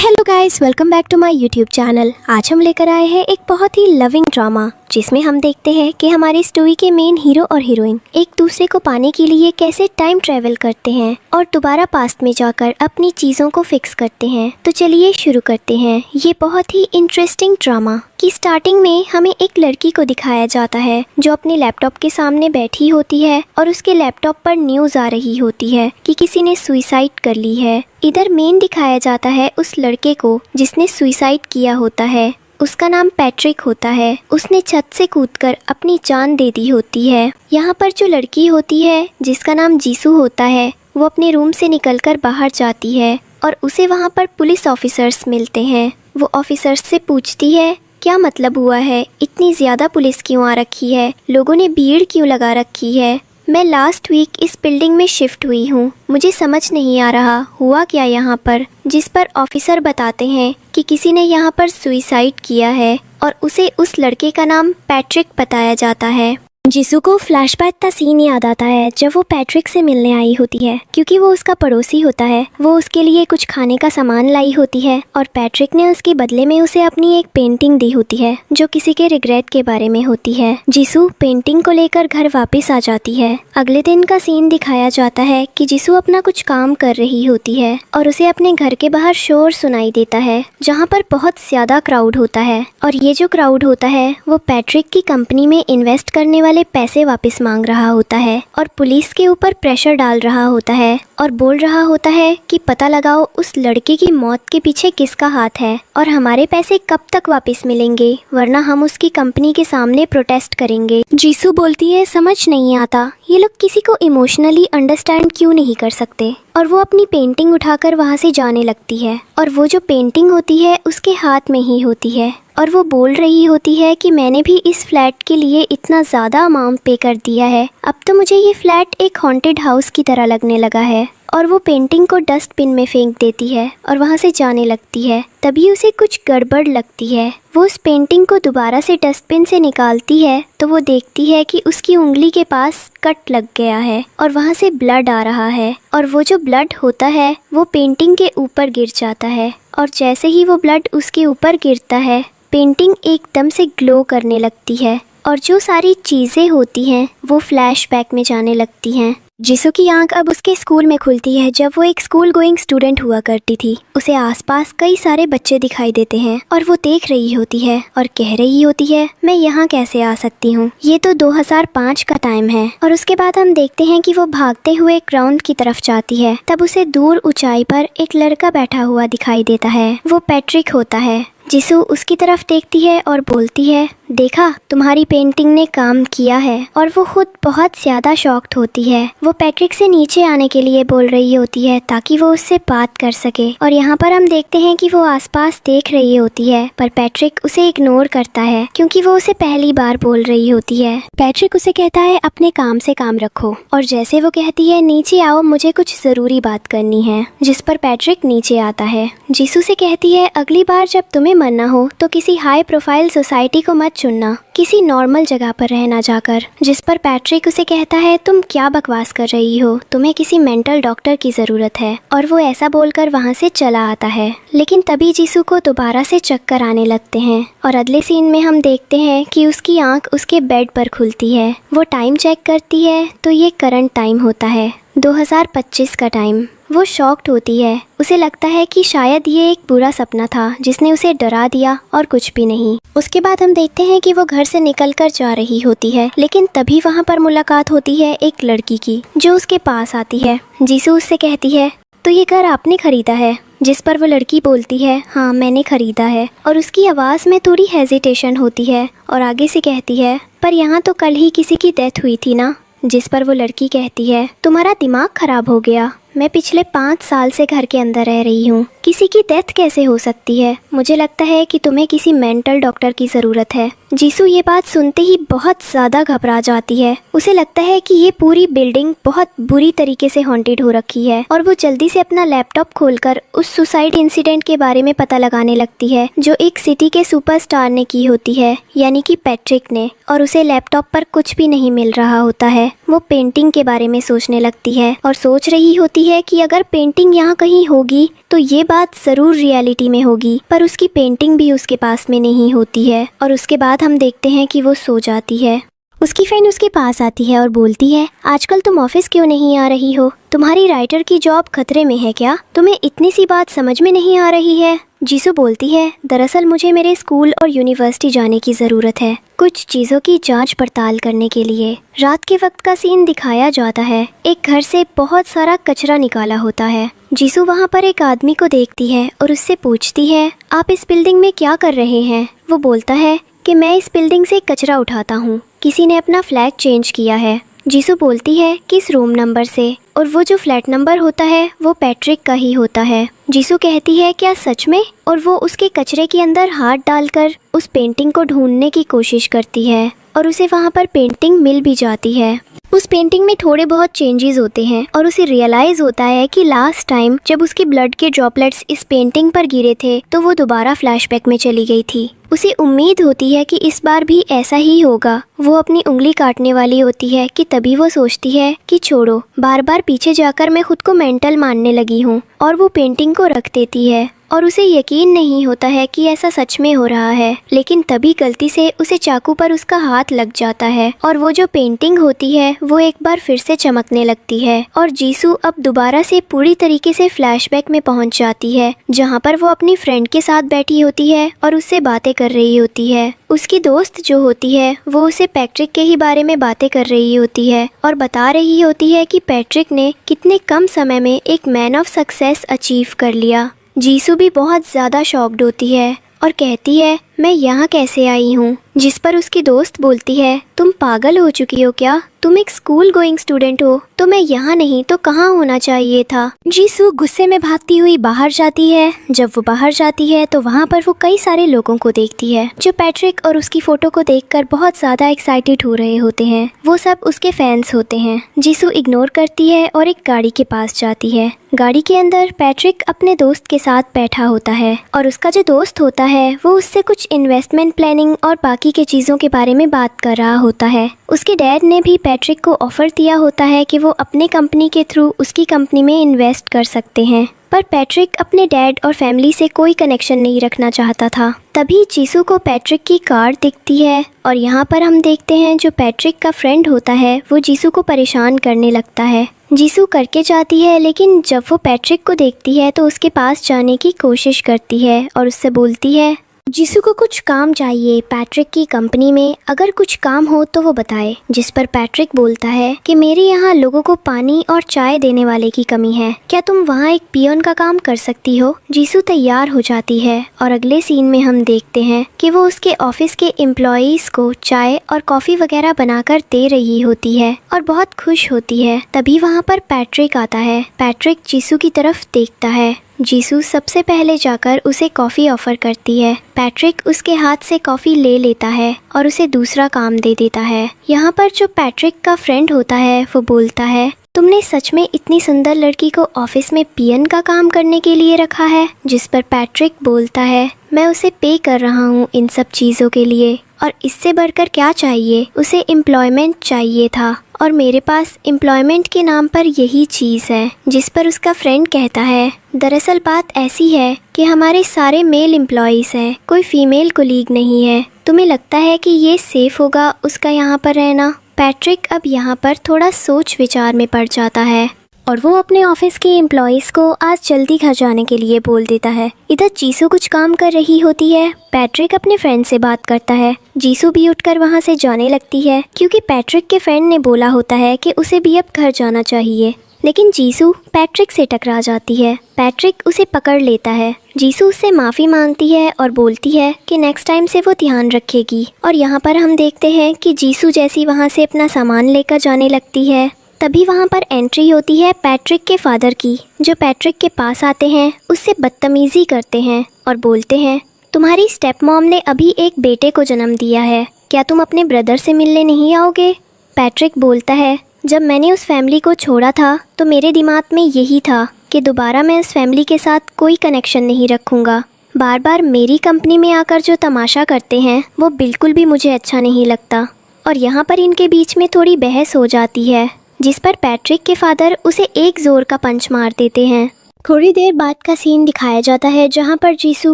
Hello guys, welcome back to my YouTube channel. आज हम लेकर आए हैं एक बहुत ही लविंग ड्रामा जिसमें हम देखते हैं कि हमारी स्टोरी के मेन हीरो और हीरोइन एक दूसरे को पाने के लिए कैसे टाइम ट्रेवल करते हैं और दोबारा पास्ट में जाकर अपनी चीज़ों को फिक्स करते हैं। तो चलिए शुरू करते हैं ये बहुत ही इंटरेस्टिंग ड्रामा की। स्टार्टिंग में हमें एक लड़की को दिखाया जाता है जो अपने लैपटॉप के सामने बैठी होती है और उसके लैपटॉप पर न्यूज़ आ रही होती है कि किसी ने सुसाइड कर ली है। इधर मेन दिखाया जाता है उस लड़के को जिसने सुसाइड किया होता है। उसका नाम पैट्रिक होता है। उसने छत से कूदकर अपनी जान दे दी होती है। यहाँ पर जो लड़की होती है जिसका नाम जीसू होता है, वो अपने रूम से निकलकर बाहर जाती है और उसे वहाँ पर पुलिस ऑफिसर्स मिलते हैं। वो ऑफिसर्स से पूछती है क्या मतलब हुआ है, इतनी ज़्यादा पुलिस क्यों आ रखी है, लोगों ने भीड़ क्यों लगा रखी है। मैं लास्ट वीक इस बिल्डिंग में शिफ्ट हुई हूँ, मुझे समझ नहीं आ रहा हुआ क्या यहाँ पर। जिस पर ऑफिसर बताते हैं कि किसी ने यहाँ पर सुसाइड किया है और उसे उस लड़के का नाम पैट्रिक बताया जाता है। जीसू को फ्लैशबैक का सीन याद आता है जब वो पैट्रिक से मिलने आई होती है क्योंकि वो उसका पड़ोसी होता है। वो उसके लिए कुछ खाने का सामान लाई होती है और पैट्रिक ने उसके बदले में उसे अपनी एक पेंटिंग दी होती है जो किसी के रिग्रेट के बारे में होती है। जीसू पेंटिंग को लेकर घर वापस आ जाती है। अगले दिन का सीन दिखाया जाता है कि जीसू अपना कुछ काम कर रही होती है और उसे अपने घर के बाहर शोर सुनाई देता है जहाँ पर बहुत ज्यादा क्राउड होता है। और ये जो क्राउड होता है वो पैट्रिक की कंपनी में इन्वेस्ट करने वाले पैसे वापस मांग रहा होता है और पुलिस के ऊपर प्रेशर डाल रहा होता है और बोल रहा होता है कि पता लगाओ उस लड़के की मौत के पीछे किसका हाथ है और हमारे पैसे कब तक वापस मिलेंगे, वरना हम उसकी कंपनी के सामने प्रोटेस्ट करेंगे। जीसू बोलती है समझ नहीं आता ये लोग किसी को इमोशनली अंडरस्टैंड क्यों नहीं कर सकते, और वो अपनी पेंटिंग उठाकर वहाँ से जाने लगती है और वो जो पेंटिंग होती है उसके हाथ में ही होती है और वो बोल रही होती है कि मैंने भी इस फ्लैट के लिए इतना ज़्यादा अमाउंट पे कर दिया है, अब तो मुझे ये फ्लैट एक हॉन्टेड हाउस की तरह लगने लगा है। और वो पेंटिंग को डस्टबिन में फेंक देती है और वहाँ से जाने लगती है। तभी उसे कुछ गड़बड़ लगती है। वो उस पेंटिंग को दोबारा से डस्टबिन से निकालती है तो वो देखती है कि उसकी उंगली के पास कट लग गया है और वहाँ से ब्लड आ रहा है और वो जो ब्लड होता है वो पेंटिंग के ऊपर गिर जाता है और जैसे ही वो ब्लड उसके ऊपर गिरता है पेंटिंग एकदम से ग्लो करने लगती है और जो सारी चीज़ें होती हैं वो फ्लैशबैक में जाने लगती हैं। जीसू की आंख अब उसके स्कूल में खुलती है जब वो एक स्कूल गोइंग स्टूडेंट हुआ करती थी। उसे आसपास कई सारे बच्चे दिखाई देते हैं और वो देख रही होती है और कह रही होती है मैं यहाँ कैसे आ सकती हूँ, ये तो 2005 का टाइम है। और उसके बाद हम देखते हैं कि वो भागते हुए ग्राउंड की तरफ जाती है। तब उसे दूर ऊंचाई पर एक लड़का बैठा हुआ दिखाई देता है, वो पैट्रिक होता है। जीसू उसकी तरफ देखती है और बोलती है देखा तुम्हारी पेंटिंग ने काम किया है, और वो खुद बहुत ज़्यादा शॉक्ड होती है। वो पैट्रिक से नीचे आने के लिए बोल रही होती है ताकि वो उससे बात कर सके। और यहाँ पर हम देखते हैं कि वो आसपास देख रही होती है पर पैट्रिक उसे इग्नोर करता है क्योंकि वो उसे पहली बार बोल रही होती है। पैट्रिक उसे कहता है अपने काम से काम रखो, और जैसे वो कहती है नीचे आओ मुझे कुछ ज़रूरी बात करनी है, जिस पर पैट्रिक नीचे आता है। जीसू से कहती है अगली बार जब तुम्हें मरना हो तो किसी हाई प्रोफाइल सोसाइटी को मत चुनना, किसी नॉर्मल जगह पर रहना जाकर। जिस पर पैट्रिक उसे कहता है तुम क्या बकवास कर रही हो, तुम्हें किसी मेंटल डॉक्टर की ज़रूरत है। और वो ऐसा बोलकर वहाँ से चला आता है। लेकिन तभी जीसू को दोबारा से चक्कर आने लगते हैं और अगले सीन में हम देखते हैं कि उसकी आंख उसके बेड पर खुलती है। वो टाइम चेक करती है तो ये करंट टाइम होता है, 2025 का टाइम। वो शॉक्ड होती है, उसे लगता है कि शायद ये एक बुरा सपना था जिसने उसे डरा दिया और कुछ भी नहीं। उसके बाद हम देखते हैं कि वो घर से निकलकर जा रही होती है, लेकिन तभी वहाँ पर मुलाकात होती है एक लड़की की जो उसके पास आती है। जीसू उससे कहती है तो ये घर आपने खरीदा है, जिस पर वो लड़की बोलती है हाँ मैंने खरीदा है। और उसकी आवाज़ में थोड़ी हेजिटेशन होती है और आगे से कहती है पर यहाँ तो कल ही किसी की डेथ हुई थी ना। जिस पर वो लड़की कहती है तुम्हारा दिमाग खराब हो गया, मैं पिछले 5 साल से घर के अंदर रह रही हूँ, किसी की डेथ कैसे हो सकती है, मुझे लगता है कि तुम्हें किसी मेंटल डॉक्टर की ज़रूरत है। जीसू ये बात सुनते ही बहुत ज़्यादा घबरा जाती है। उसे लगता है कि ये पूरी बिल्डिंग बहुत बुरी तरीके से हॉन्टेड हो रखी है और वो जल्दी से अपना लैपटॉप खोलकर उस सुसाइड इंसिडेंट के बारे में पता लगाने लगती है जो एक सिटी के सुपरस्टार ने की होती है, यानी कि पैट्रिक ने। और उसे लैपटॉप पर कुछ भी नहीं मिल रहा होता है। वो पेंटिंग के बारे में सोचने लगती है और सोच रही होती है कि अगर पेंटिंग यहाँ कहीं होगी तो ये बात ज़रूर रियलिटी में होगी, पर उसकी पेंटिंग भी उसके पास में नहीं होती है। और उसके बाद हम देखते हैं कि वो सो जाती है। उसकी फ्रेंड उसके पास आती है और बोलती है, आजकल तुम ऑफिस क्यों नहीं आ रही हो? तुम्हारी राइटर की जॉब खतरे में है क्या? तुम्हें इतनी सी बात समझ में नहीं आ रही है? जीसू बोलती है, दरअसल मुझे मेरे स्कूल और यूनिवर्सिटी जाने की ज़रूरत है, कुछ चीज़ों की जांच पड़ताल करने के लिए। रात के वक्त का सीन दिखाया जाता है। एक घर से बहुत सारा कचरा निकाला होता है। जीसू वहाँ पर एक आदमी को देखती है और उससे पूछती है, आप इस बिल्डिंग में क्या कर रहे हैं? वो बोलता है कि मैं इस बिल्डिंग से कचरा उठाता हूँ, किसी ने अपना फ्लैग चेंज किया है। जीसू बोलती है किस रूम नंबर से, और वो जो फ्लैट नंबर होता है वो पैट्रिक का ही होता है। जीसू कहती है, क्या सच में? और वो उसके कचरे के अंदर हाथ डालकर उस पेंटिंग को ढूंढने की कोशिश करती है और उसे वहाँ पर पेंटिंग मिल भी जाती है। उस पेंटिंग में थोड़े बहुत चेंजेस होते हैं और उसे रियलाइज होता है कि लास्ट टाइम जब उसके ब्लड के ड्रॉपलेट्स इस पेंटिंग पर गिरे थे तो वो दोबारा फ्लैशबैक में चली गई थी। उसे उम्मीद होती है कि इस बार भी ऐसा ही होगा। वो अपनी उंगली काटने वाली होती है कि तभी वो सोचती है कि छोड़ो, बार बार पीछे जाकर मैं खुद को मेंटल मानने लगी हूँ, और वो पेंटिंग को रख देती है। और उसे यकीन नहीं होता है कि ऐसा सच में हो रहा है, लेकिन तभी गलती से उसे चाकू पर उसका हाथ लग जाता है और वो जो पेंटिंग होती है वो एक बार फिर से चमकने लगती है। और जीसू अब दोबारा से पूरी तरीके से फ्लैशबैक में पहुंच जाती है, जहां पर वो अपनी फ्रेंड के साथ बैठी होती है और उससे बातें कर रही होती है। उसकी दोस्त जो होती है वो उसे पैट्रिक के ही बारे में बातें कर रही होती है और बता रही होती है कि पैट्रिक ने कितने कम समय में एक मैन ऑफ सक्सेस अचीव कर लिया। जीसू भी बहुत ज़्यादा शॉक्ड होती है और कहती है, मैं यहाँ कैसे आई हूँ? जिस पर उसकी दोस्त बोलती है, तुम पागल हो चुकी हो क्या? तुम एक स्कूल गोइंग स्टूडेंट हो, तो मैं यहाँ नहीं तो कहाँ होना चाहिए था? जीसू गुस्से में भागती हुई बाहर जाती है। जब वो बाहर जाती है तो वहाँ पर वो कई सारे लोगों को देखती है जो पैट्रिक और उसकी फोटो को देखकर बहुत ज़्यादा एक्साइटेड हो रहे होते हैं। वो सब उसके फैंस होते हैं। जीसू इग्नोर करती है और एक गाड़ी के पास जाती है। गाड़ी के अंदर पैट्रिक अपने दोस्त के साथ बैठा होता है और उसका जो दोस्त होता है वो उससे कुछ इन्वेस्टमेंट प्लानिंग और बाकी के चीज़ों के बारे में बात कर रहा होता है। उसके डैड ने भी पैट्रिक को ऑफर दिया होता है कि वो अपने कंपनी के थ्रू उसकी कंपनी में इन्वेस्ट कर सकते हैं, पर पैट्रिक अपने डैड और फैमिली से कोई कनेक्शन नहीं रखना चाहता था। तभी जीसू को पैट्रिक की कार दिखती है और यहाँ पर हम देखते हैं जो पैट्रिक का फ्रेंड होता है वो जीसू को परेशान करने लगता है। जीसू करके जाती है, लेकिन जब वो पैट्रिक को देखती है तो उसके पास जाने की कोशिश करती है और उससे बोलती है, जीसू को कुछ काम चाहिए पैट्रिक की कंपनी में, अगर कुछ काम हो तो वो बताए। जिस पर पैट्रिक बोलता है कि मेरे यहाँ लोगों को पानी और चाय देने वाले की कमी है, क्या तुम वहाँ एक पियोन का काम कर सकती हो? जीसू तैयार हो जाती है और अगले सीन में हम देखते हैं कि वो उसके ऑफिस के एम्प्लॉयज को चाय और कॉफी वगैरह बनाकर दे रही होती है और बहुत खुश होती है। तभी वहाँ पर पैट्रिक आता है। पैट्रिक जीसू की तरफ देखता है। जीसू सबसे पहले जाकर उसे कॉफ़ी ऑफ़र करती है। पैट्रिक उसके हाथ से कॉफ़ी ले लेता है और उसे दूसरा काम दे देता है। यहाँ पर जो पैट्रिक का फ्रेंड होता है वो बोलता है, तुमने सच में इतनी सुंदर लड़की को ऑफिस में पियन का काम करने के लिए रखा है? जिस पर पैट्रिक बोलता है, मैं उसे पे कर रहा हूँ इन सब चीज़ों के लिए, और इससे बढ़कर क्या चाहिए? उसे एम्प्लॉयमेंट चाहिए था और मेरे पास एम्प्लॉयमेंट के नाम पर यही चीज़ है। जिस पर उसका फ्रेंड कहता है, दरअसल बात ऐसी है कि हमारे सारे मेल एम्प्लॉयज़ हैं, कोई फीमेल कोलीग नहीं है। तुम्हें लगता है कि ये सेफ़ होगा उसका यहाँ पर रहना? पैट्रिक अब यहाँ पर थोड़ा सोच विचार में पड़ जाता है और वो अपने ऑफिस के एम्प्लॉयज़ को आज जल्दी घर जाने के लिए बोल देता है। इधर जीसू कुछ काम कर रही होती है। पैट्रिक अपने फ्रेंड से बात करता है। जीसू भी उठकर वहाँ से जाने लगती है क्योंकि पैट्रिक के फ्रेंड ने बोला होता है कि उसे भी अब घर जाना चाहिए, लेकिन जीसू पैट्रिक से टकरा जाती है। पैट्रिक उसे पकड़ लेता है। जीसू उससे माफ़ी मांगती है और बोलती है कि नेक्स्ट टाइम से वो ध्यान रखेगी। और यहाँ पर हम देखते हैं कि जीसू जैसी वहाँ से अपना सामान लेकर जाने लगती है, तभी वहाँ पर एंट्री होती है पैट्रिक के फादर की, जो पैट्रिक के पास आते हैं, उससे बदतमीज़ी करते हैं और बोलते हैं, तुम्हारी स्टेप मॉम ने अभी एक बेटे को जन्म दिया है, क्या तुम अपने ब्रदर से मिलने नहीं आओगे? पैट्रिक बोलता है, जब मैंने उस फैमिली को छोड़ा था तो मेरे दिमाग में यही था कि दोबारा मैं उस फैमिली के साथ कोई कनेक्शन नहीं रखूँगा। बार बार मेरी कंपनी में आकर जो तमाशा करते हैं वो बिल्कुल भी मुझे अच्छा नहीं लगता। और यहाँ पर इनके बीच में थोड़ी बहस हो जाती है, जिस पर पैट्रिक के फादर उसे एक ज़ोर का पंच मार देते हैं। थोड़ी देर बाद का सीन दिखाया जाता है जहाँ पर जीसू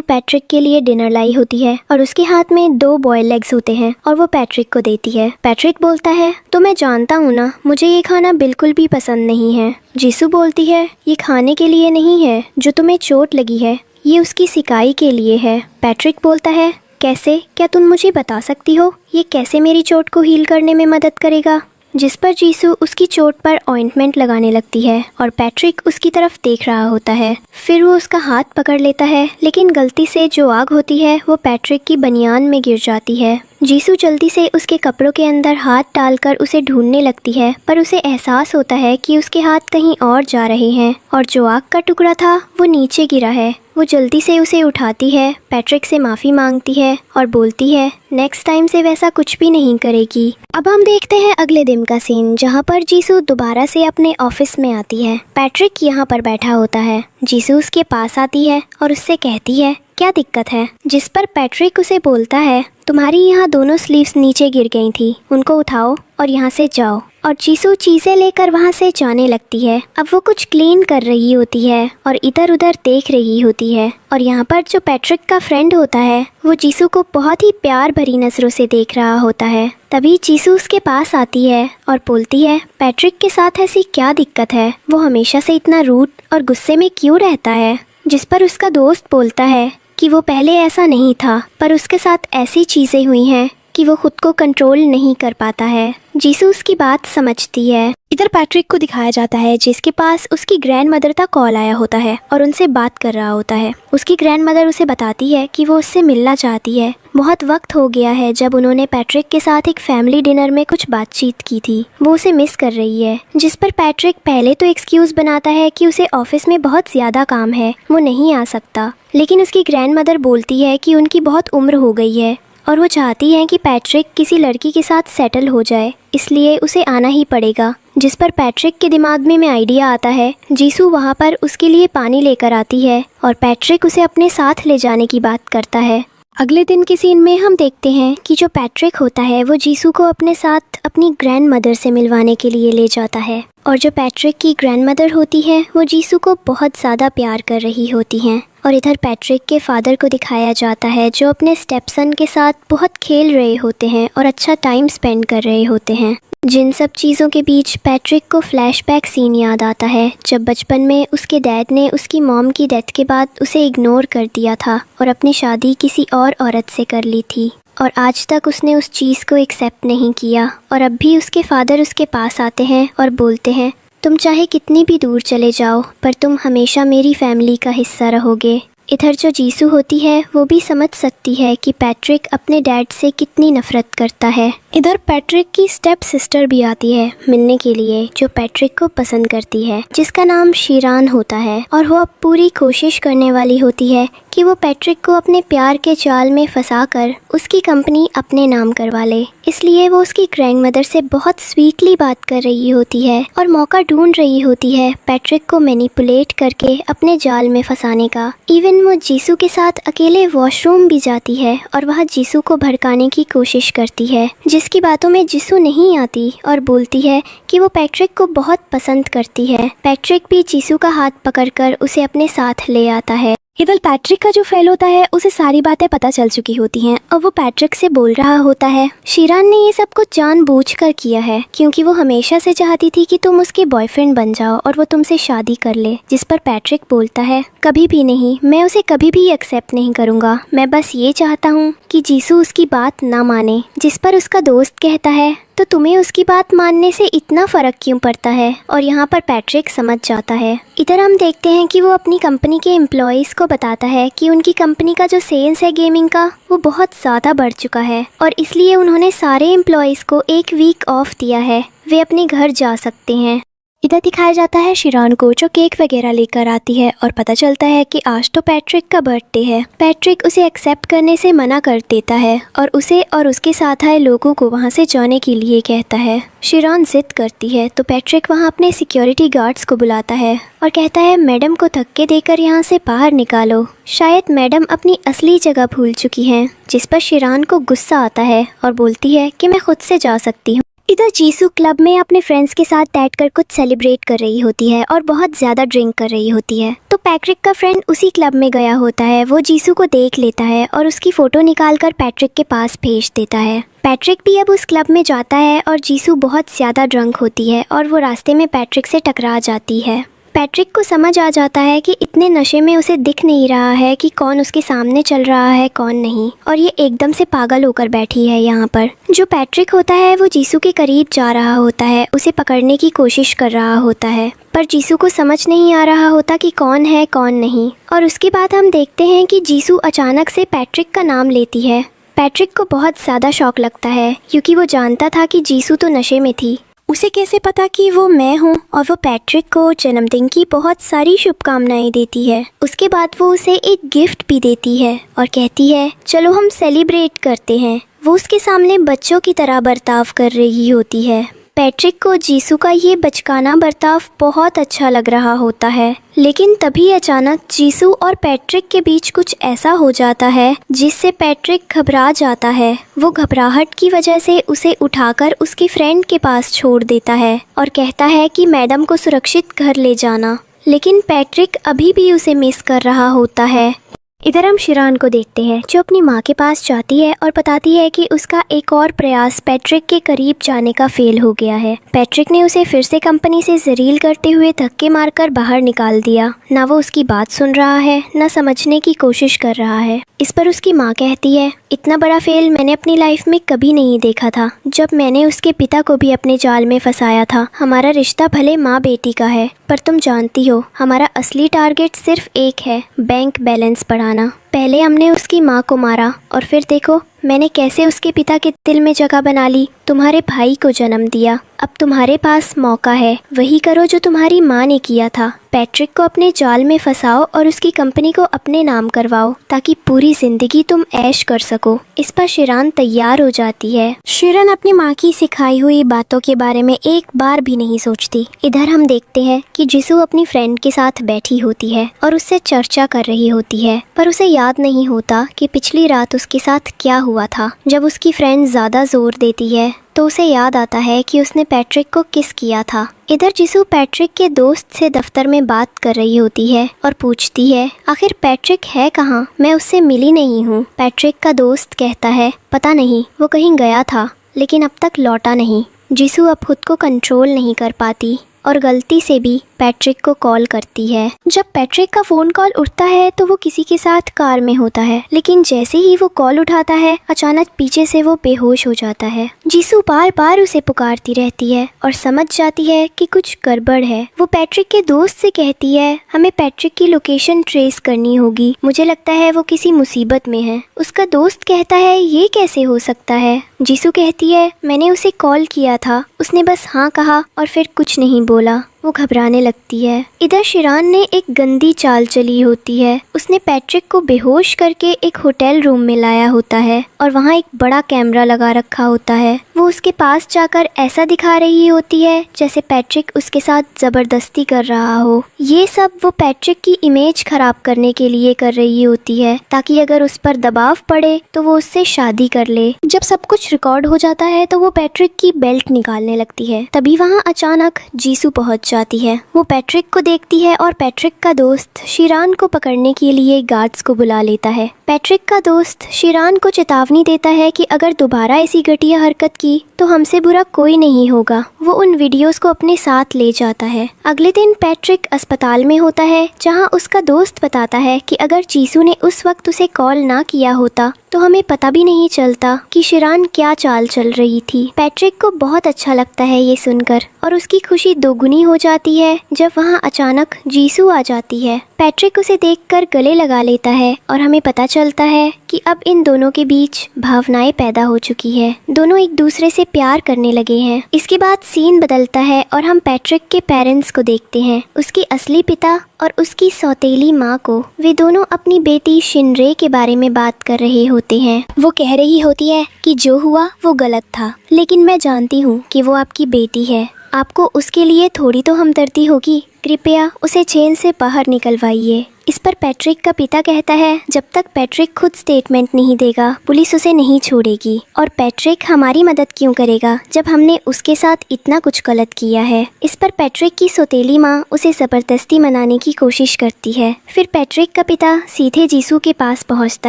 पैट्रिक के लिए डिनर लाई होती है और उसके हाथ में 2 बॉयल्ड एग्स होते हैं और वो पैट्रिक को देती है। पैट्रिक बोलता है, तो मैं जानता हूँ ना, मुझे ये खाना बिल्कुल भी पसंद नहीं है। जीसू बोलती है, ये खाने के लिए नहीं है, जो तुम्हें चोट लगी है ये उसकी सिकाई के लिए है। पैट्रिक बोलता है, कैसे? क्या तुम मुझे बता सकती हो ये कैसे मेरी चोट को हील करने में मदद करेगा? जिस पर जीसू उसकी चोट पर ऑइंटमेंट लगाने लगती है और पैट्रिक उसकी तरफ देख रहा होता है। फिर वो उसका हाथ पकड़ लेता है, लेकिन गलती से जो आग होती है वो पैट्रिक की बनियान में गिर जाती है। जीसू जल्दी से उसके कपड़ों के अंदर हाथ डालकर उसे ढूंढने लगती है, पर उसे एहसास होता है कि उसके हाथ कहीं और जा रहे हैं और जो आग का टुकड़ा था वो नीचे गिरा है। वो जल्दी से उसे उठाती है, पैट्रिक से माफ़ी मांगती है और बोलती है नेक्स्ट टाइम से वैसा कुछ भी नहीं करेगी। अब हम देखते हैं अगले दिन का सीन, जहाँ पर जीसू दोबारा से अपने ऑफिस में आती है। पैट्रिक यहाँ पर बैठा होता है। जीसू उसके पास आती है और उससे कहती है, क्या दिक्कत है? जिस पर पैट्रिक उसे बोलता है, तुम्हारी यहाँ दोनों स्लीव्स नीचे गिर गई थी, उनको उठाओ और यहाँ से जाओ। और जीसू चीज़ें लेकर वहाँ से जाने लगती है। अब वो कुछ क्लीन कर रही होती है और इधर उधर देख रही होती है। और यहाँ पर जो पैट्रिक का फ्रेंड होता है वो जीसू को बहुत ही प्यार भरी नज़रों से देख रहा होता है। तभी जीसू उसके पास आती है और बोलती है, पैट्रिक के साथ ऐसी क्या दिक्कत है? वो हमेशा से इतना रूड और गुस्से में क्यों रहता है? जिस पर उसका दोस्त बोलता है कि वो पहले ऐसा नहीं था, पर उसके साथ ऐसी चीज़ें हुई हैं कि वो खुद को कंट्रोल नहीं कर पाता है। जीसू उसकी बात समझती है। इधर पैट्रिक को दिखाया जाता है जिसके पास उसकी ग्रैंड मदर का कॉल आया होता है और उनसे बात कर रहा होता है। उसकी ग्रैंड मदर उसे बताती है कि वो उससे मिलना चाहती है। बहुत वक्त हो गया है जब उन्होंने पैट्रिक के साथ एक फैमिली डिनर में कुछ बातचीत की थी, वो उसे मिस कर रही है। जिस पर पैट्रिक पहले तो एक्सक्यूज़ बनाता है कि उसे ऑफिस में बहुत ज़्यादा काम है, वो नहीं आ सकता। लेकिन उसकी ग्रैंड मदर बोलती है कि उनकी बहुत उम्र हो गई है और वो चाहती हैं कि पैट्रिक किसी लड़की के साथ सेटल हो जाए, इसलिए उसे आना ही पड़ेगा। जिस पर पैट्रिक के दिमाग में आइडिया आता है। जीसू वहाँ पर उसके लिए पानी लेकर आती है और पैट्रिक उसे अपने साथ ले जाने की बात करता है। अगले दिन के सीन में हम देखते हैं कि जो पैट्रिक होता है वो जीसू को अपने साथ अपनी ग्रैंड मदर से मिलवाने के लिए ले जाता है। और जो पैट्रिक की ग्रैंड मदर होती है वो जीसू को बहुत ज़्यादा प्यार कर रही होती हैं। और इधर पैट्रिक के फादर को दिखाया जाता है जो अपने स्टेपसन के साथ बहुत खेल रहे होते हैं और अच्छा टाइम स्पेंड कर रहे होते हैं। जिन सब चीज़ों के बीच पैट्रिक को फ्लैशबैक सीन याद आता है जब बचपन में उसके डैड ने उसकी मॉम की डेथ के बाद उसे इग्नोर कर दिया था और अपनी शादी किसी और औरत से कर ली थी, और आज तक उसने उस चीज़ को एक्सेप्ट नहीं किया। और अब भी उसके फादर उसके पास आते हैं और बोलते हैं, तुम चाहे कितनी भी दूर चले जाओ पर तुम हमेशा मेरी फैमिली का हिस्सा रहोगे। इधर जो जीसू होती है वो भी समझ सकती है कि पैट्रिक अपने डैड से कितनी नफरत करता है। इधर पैट्रिक की स्टेप सिस्टर भी आती है मिलने के लिए, जो पैट्रिक को पसंद करती है, जिसका नाम शीरान होता है। और वो अब पूरी कोशिश करने वाली होती है कि वो पैट्रिक को अपने प्यार के जाल में फंसाकर उसकी कंपनी अपने नाम करवा ले। इसलिए वो उसकी ग्रैंड मदर से बहुत स्वीटली बात कर रही होती है और मौका ढूंढ रही होती है पैट्रिक को मैनिपुलेट करके अपने जाल में फंसाने का। इवन वो जीसू के साथ अकेले वॉशरूम भी जाती है और वह जीसू को भड़काने की कोशिश करती है, जिसकी बातों में जीसू नहीं आती और बोलती है कि वो पैट्रिक को बहुत पसंद करती है। पैट्रिक भी जीसू का हाथ पकड़कर उसे अपने साथ ले आता है। इधर पैट्रिक का जो फेल होता है उसे सारी बातें पता चल चुकी होती हैं और वो पैट्रिक से बोल रहा होता है, शीरान ने ये सब कुछ जानबूझकर किया है क्योंकि वो हमेशा से चाहती थी कि तुम उसके बॉयफ्रेंड बन जाओ और वो तुमसे शादी कर ले। जिस पर पैट्रिक बोलता है, कभी भी नहीं, मैं उसे कभी भी एक्सेप्ट नहीं करूँगा, मैं बस ये चाहता हूँ कि जीसू उसकी बात ना माने। जिस पर उसका दोस्त कहता है, तो तुम्हें उसकी बात मानने से इतना फ़र्क क्यों पड़ता है? और यहाँ पर पैट्रिक समझ जाता है। इधर हम देखते हैं कि वो अपनी कंपनी के एम्प्लॉयज़ को बताता है कि उनकी कंपनी का जो सेल्स है गेमिंग का वो बहुत ज़्यादा बढ़ चुका है और इसलिए उन्होंने सारे एम्प्लॉयज़ को एक वीक ऑफ दिया है, वे अपने घर जा सकते हैं। इधर दिखाया जाता है शिरान को जो केक वगैरह लेकर आती है और पता चलता है कि आज तो पैट्रिक का बर्थडे है। पैट्रिक उसे एक्सेप्ट करने से मना कर देता है और उसे और उसके साथ आए लोगों को वहां से जाने के लिए कहता है। शिरान जिद करती है तो पैट्रिक वहां अपने सिक्योरिटी गार्ड्स को बुलाता है और कहता है मैडम को धक्के देकर यहाँ से बाहर निकालो। शायद मैडम अपनी असली जगह भूल चुकी हैं, जिस पर शिरान को गुस्सा आता है और बोलती है कि मैं खुद से जा सकती हूँ। इधर जीसू क्लब में अपने फ्रेंड्स के साथ बैठकर कुछ सेलिब्रेट कर रही होती है और बहुत ज़्यादा ड्रिंक कर रही होती है। तो पैट्रिक का फ्रेंड उसी क्लब में गया होता है। वो जीसू को देख लेता है और उसकी फ़ोटो निकालकर पैट्रिक के पास भेज देता है। पैट्रिक भी अब उस क्लब में जाता है और जीसू बहुत ज़्यादा ड्रंक होती है और वो रास्ते में पैट्रिक से टकरा जाती है। पैट्रिक को समझ आ जाता है कि इतने नशे में उसे दिख नहीं रहा है कि कौन उसके सामने चल रहा है कौन नहीं, और ये एकदम से पागल होकर बैठी है यहाँ पर। जो पैट्रिक होता है वो जीसू के करीब जा रहा होता है, उसे पकड़ने की कोशिश कर रहा होता है, पर जीसू को समझ नहीं आ रहा होता कि कौन है कौन नहीं। और उसके बाद हम देखते हैं कि जीसू अचानक से पैट्रिक का नाम लेती है। पैट्रिक को बहुत ज़्यादा शौक लगता है क्योंकि वो जानता था कि जीसू तो नशे में थी। उसे कैसे पता कि वो मैं हूँ, और वो पैट्रिक को जन्मदिन की बहुत सारी शुभकामनाएं देती है। उसके बाद वो उसे एक गिफ्ट भी देती है और कहती है चलो हम सेलिब्रेट करते हैं। वो उसके सामने बच्चों की तरह बर्ताव कर रही होती है। पैट्रिक को जीसू का ये बचकाना बर्ताव बहुत अच्छा लग रहा होता है, लेकिन तभी अचानक जीसू और पैट्रिक के बीच कुछ ऐसा हो जाता है जिससे पैट्रिक घबरा जाता है। वो घबराहट की वजह से उसे उठाकर उसके फ्रेंड के पास छोड़ देता है और कहता है कि मैडम को सुरक्षित घर ले जाना, लेकिन पैट्रिक अभी भी उसे मिस कर रहा होता है। इधर हम शिरान को देखते हैं जो अपनी माँ के पास जाती है और बताती है कि उसका एक और प्रयास पैट्रिक के करीब जाने का फेल हो गया है। पैट्रिक ने उसे फिर से कंपनी से जलील करते हुए धक्के मारकर बाहर निकाल दिया। ना वो उसकी बात सुन रहा है, ना समझने की कोशिश कर रहा है। इस पर उसकी माँ कहती है इतना बड़ा फेल मैंने अपनी लाइफ में कभी नहीं देखा था, जब मैंने उसके पिता को भी अपने जाल में फंसाया था। हमारा रिश्ता भले माँ बेटी का है, पर तुम जानती हो हमारा असली टारगेट सिर्फ एक है, बैंक बैलेंस बढ़ाना। पहले हमने उसकी माँ को मारा और फिर देखो मैंने कैसे उसके पिता के दिल में जगह बना ली, तुम्हारे भाई को जन्म दिया। अब तुम्हारे पास मौका है, वही करो जो तुम्हारी माँ ने किया था। पैट्रिक को अपने जाल में फंसाओ और उसकी कंपनी को अपने नाम करवाओ ताकि पूरी जिंदगी तुम ऐश कर सको। इस पर शिरान तैयार हो जाती है। शिरान अपनी माँ की सिखाई हुई बातों के बारे में एक बार भी नहीं सोचती। इधर हम देखते हैं कि जीसू अपनी फ्रेंड के साथ बैठी होती है और उससे चर्चा कर रही होती है, पर उसे याद नहीं होता कि पिछली रात उसके साथ क्या हुआ था। जब उसकी फ्रेंड ज्यादा जोर देती है तो उसे याद आता है कि उसने पैट्रिक को किस किया था। इधर जीसू पैट्रिक के दोस्त से दफ्तर में बात कर रही होती है और पूछती है आखिर पैट्रिक है कहाँ, मैं उससे मिली नहीं हूँ। पैट्रिक का दोस्त कहता है पता नहीं, वो कहीं गया था लेकिन अब तक लौटा नहीं। जीसू अब खुद को कंट्रोल नहीं कर पाती और गलती से भी पैट्रिक को कॉल करती है। जब पैट्रिक का फोन कॉल उठता है तो वो किसी के साथ कार में होता है, लेकिन जैसे ही वो कॉल उठाता है अचानक पीछे से वो बेहोश हो जाता है। जीसू बार बार उसे पुकारती रहती है और समझ जाती है कि कुछ गड़बड़ है। वो पैट्रिक के दोस्त से कहती है हमें पैट्रिक की लोकेशन ट्रेस करनी होगी, मुझे लगता है वो किसी मुसीबत में है। उसका दोस्त कहता है ये कैसे हो सकता है। जीसू कहती है मैंने उसे कॉल किया था, उसने बस हाँ कहा और फिर कुछ नहीं बोला। वो घबराने लगती है। इधर शिरान ने एक गंदी चाल चली होती है। उसने पैट्रिक को बेहोश करके एक होटल रूम में लाया होता है और वहाँ एक बड़ा कैमरा लगा रखा होता है। वो उसके पास जाकर ऐसा दिखा रही होती है जैसे पैट्रिक उसके साथ जबरदस्ती कर रहा हो। ये सब वो पैट्रिक की इमेज खराब करने के लिए कर रही होती है ताकि अगर उस पर दबाव पड़े तो वो उससे शादी कर ले। जब सब कुछ रिकॉर्ड हो जाता है तो वो पैट्रिक की बेल्ट निकालने लगती है। तभी वहाँ अचानक जीसू पहुँच जाती है। वो पैट्रिक को देखती है और पैट्रिक का दोस्त शिरान को पकड़ने के लिए गार्ड्स को बुला लेता है। पैट्रिक का दोस्त शिरान को चेतावनी देता है कि अगर दोबारा ऐसी घटिया हरकत की तो हमसे बुरा कोई नहीं होगा। वो उन वीडियोस को अपने साथ ले जाता है। अगले दिन पैट्रिक अस्पताल में होता है जहां उसका दोस्त बताता है कि अगर जीसू ने उस वक्त उसे कॉल ना किया होता तो हमें पता भी नहीं चलता कि शिरान क्या चाल चल रही थी। पैट्रिक को बहुत अच्छा लगता है ये सुनकर और उसकी खुशी दोगुनी हो जाती है जब वहाँ अचानक जीसू आ जाती है। पैट्रिक उसे देखकर गले लगा लेता है और हमें पता चलता है कि अब इन दोनों के बीच भावनाएं पैदा हो चुकी है। दोनों एक दूसरे से प्यार करने लगे हैं। इसके बाद सीन बदलता है और हम पैट्रिक के पेरेंट्स को देखते हैं, उसके असली पिता और उसकी सौतेली माँ को। वे दोनों अपनी बेटी शिनरे के बारे में बात कर रहे होते हैं। वो कह रही होती है कि जो हुआ वो गलत था, लेकिन मैं जानती हूँ कि वो आपकी बेटी है। आपको उसके लिए थोड़ी तो हमदर्दी होगी। कृपया उसे चेन से बाहर निकलवाइए। इस पर पैट्रिक का पिता कहता है, जब तक पैट्रिक खुद स्टेटमेंट नहीं देगा पुलिस उसे नहीं छोड़ेगी। और पैट्रिक हमारी मदद क्यों करेगा जब हमने उसके साथ इतना कुछ गलत किया है। इस पर पैट्रिक की सौतेली माँ उसे ज़बरदस्ती मनाने की कोशिश करती है। फिर पैट्रिक का पिता सीधे जीसू के पास पहुँचता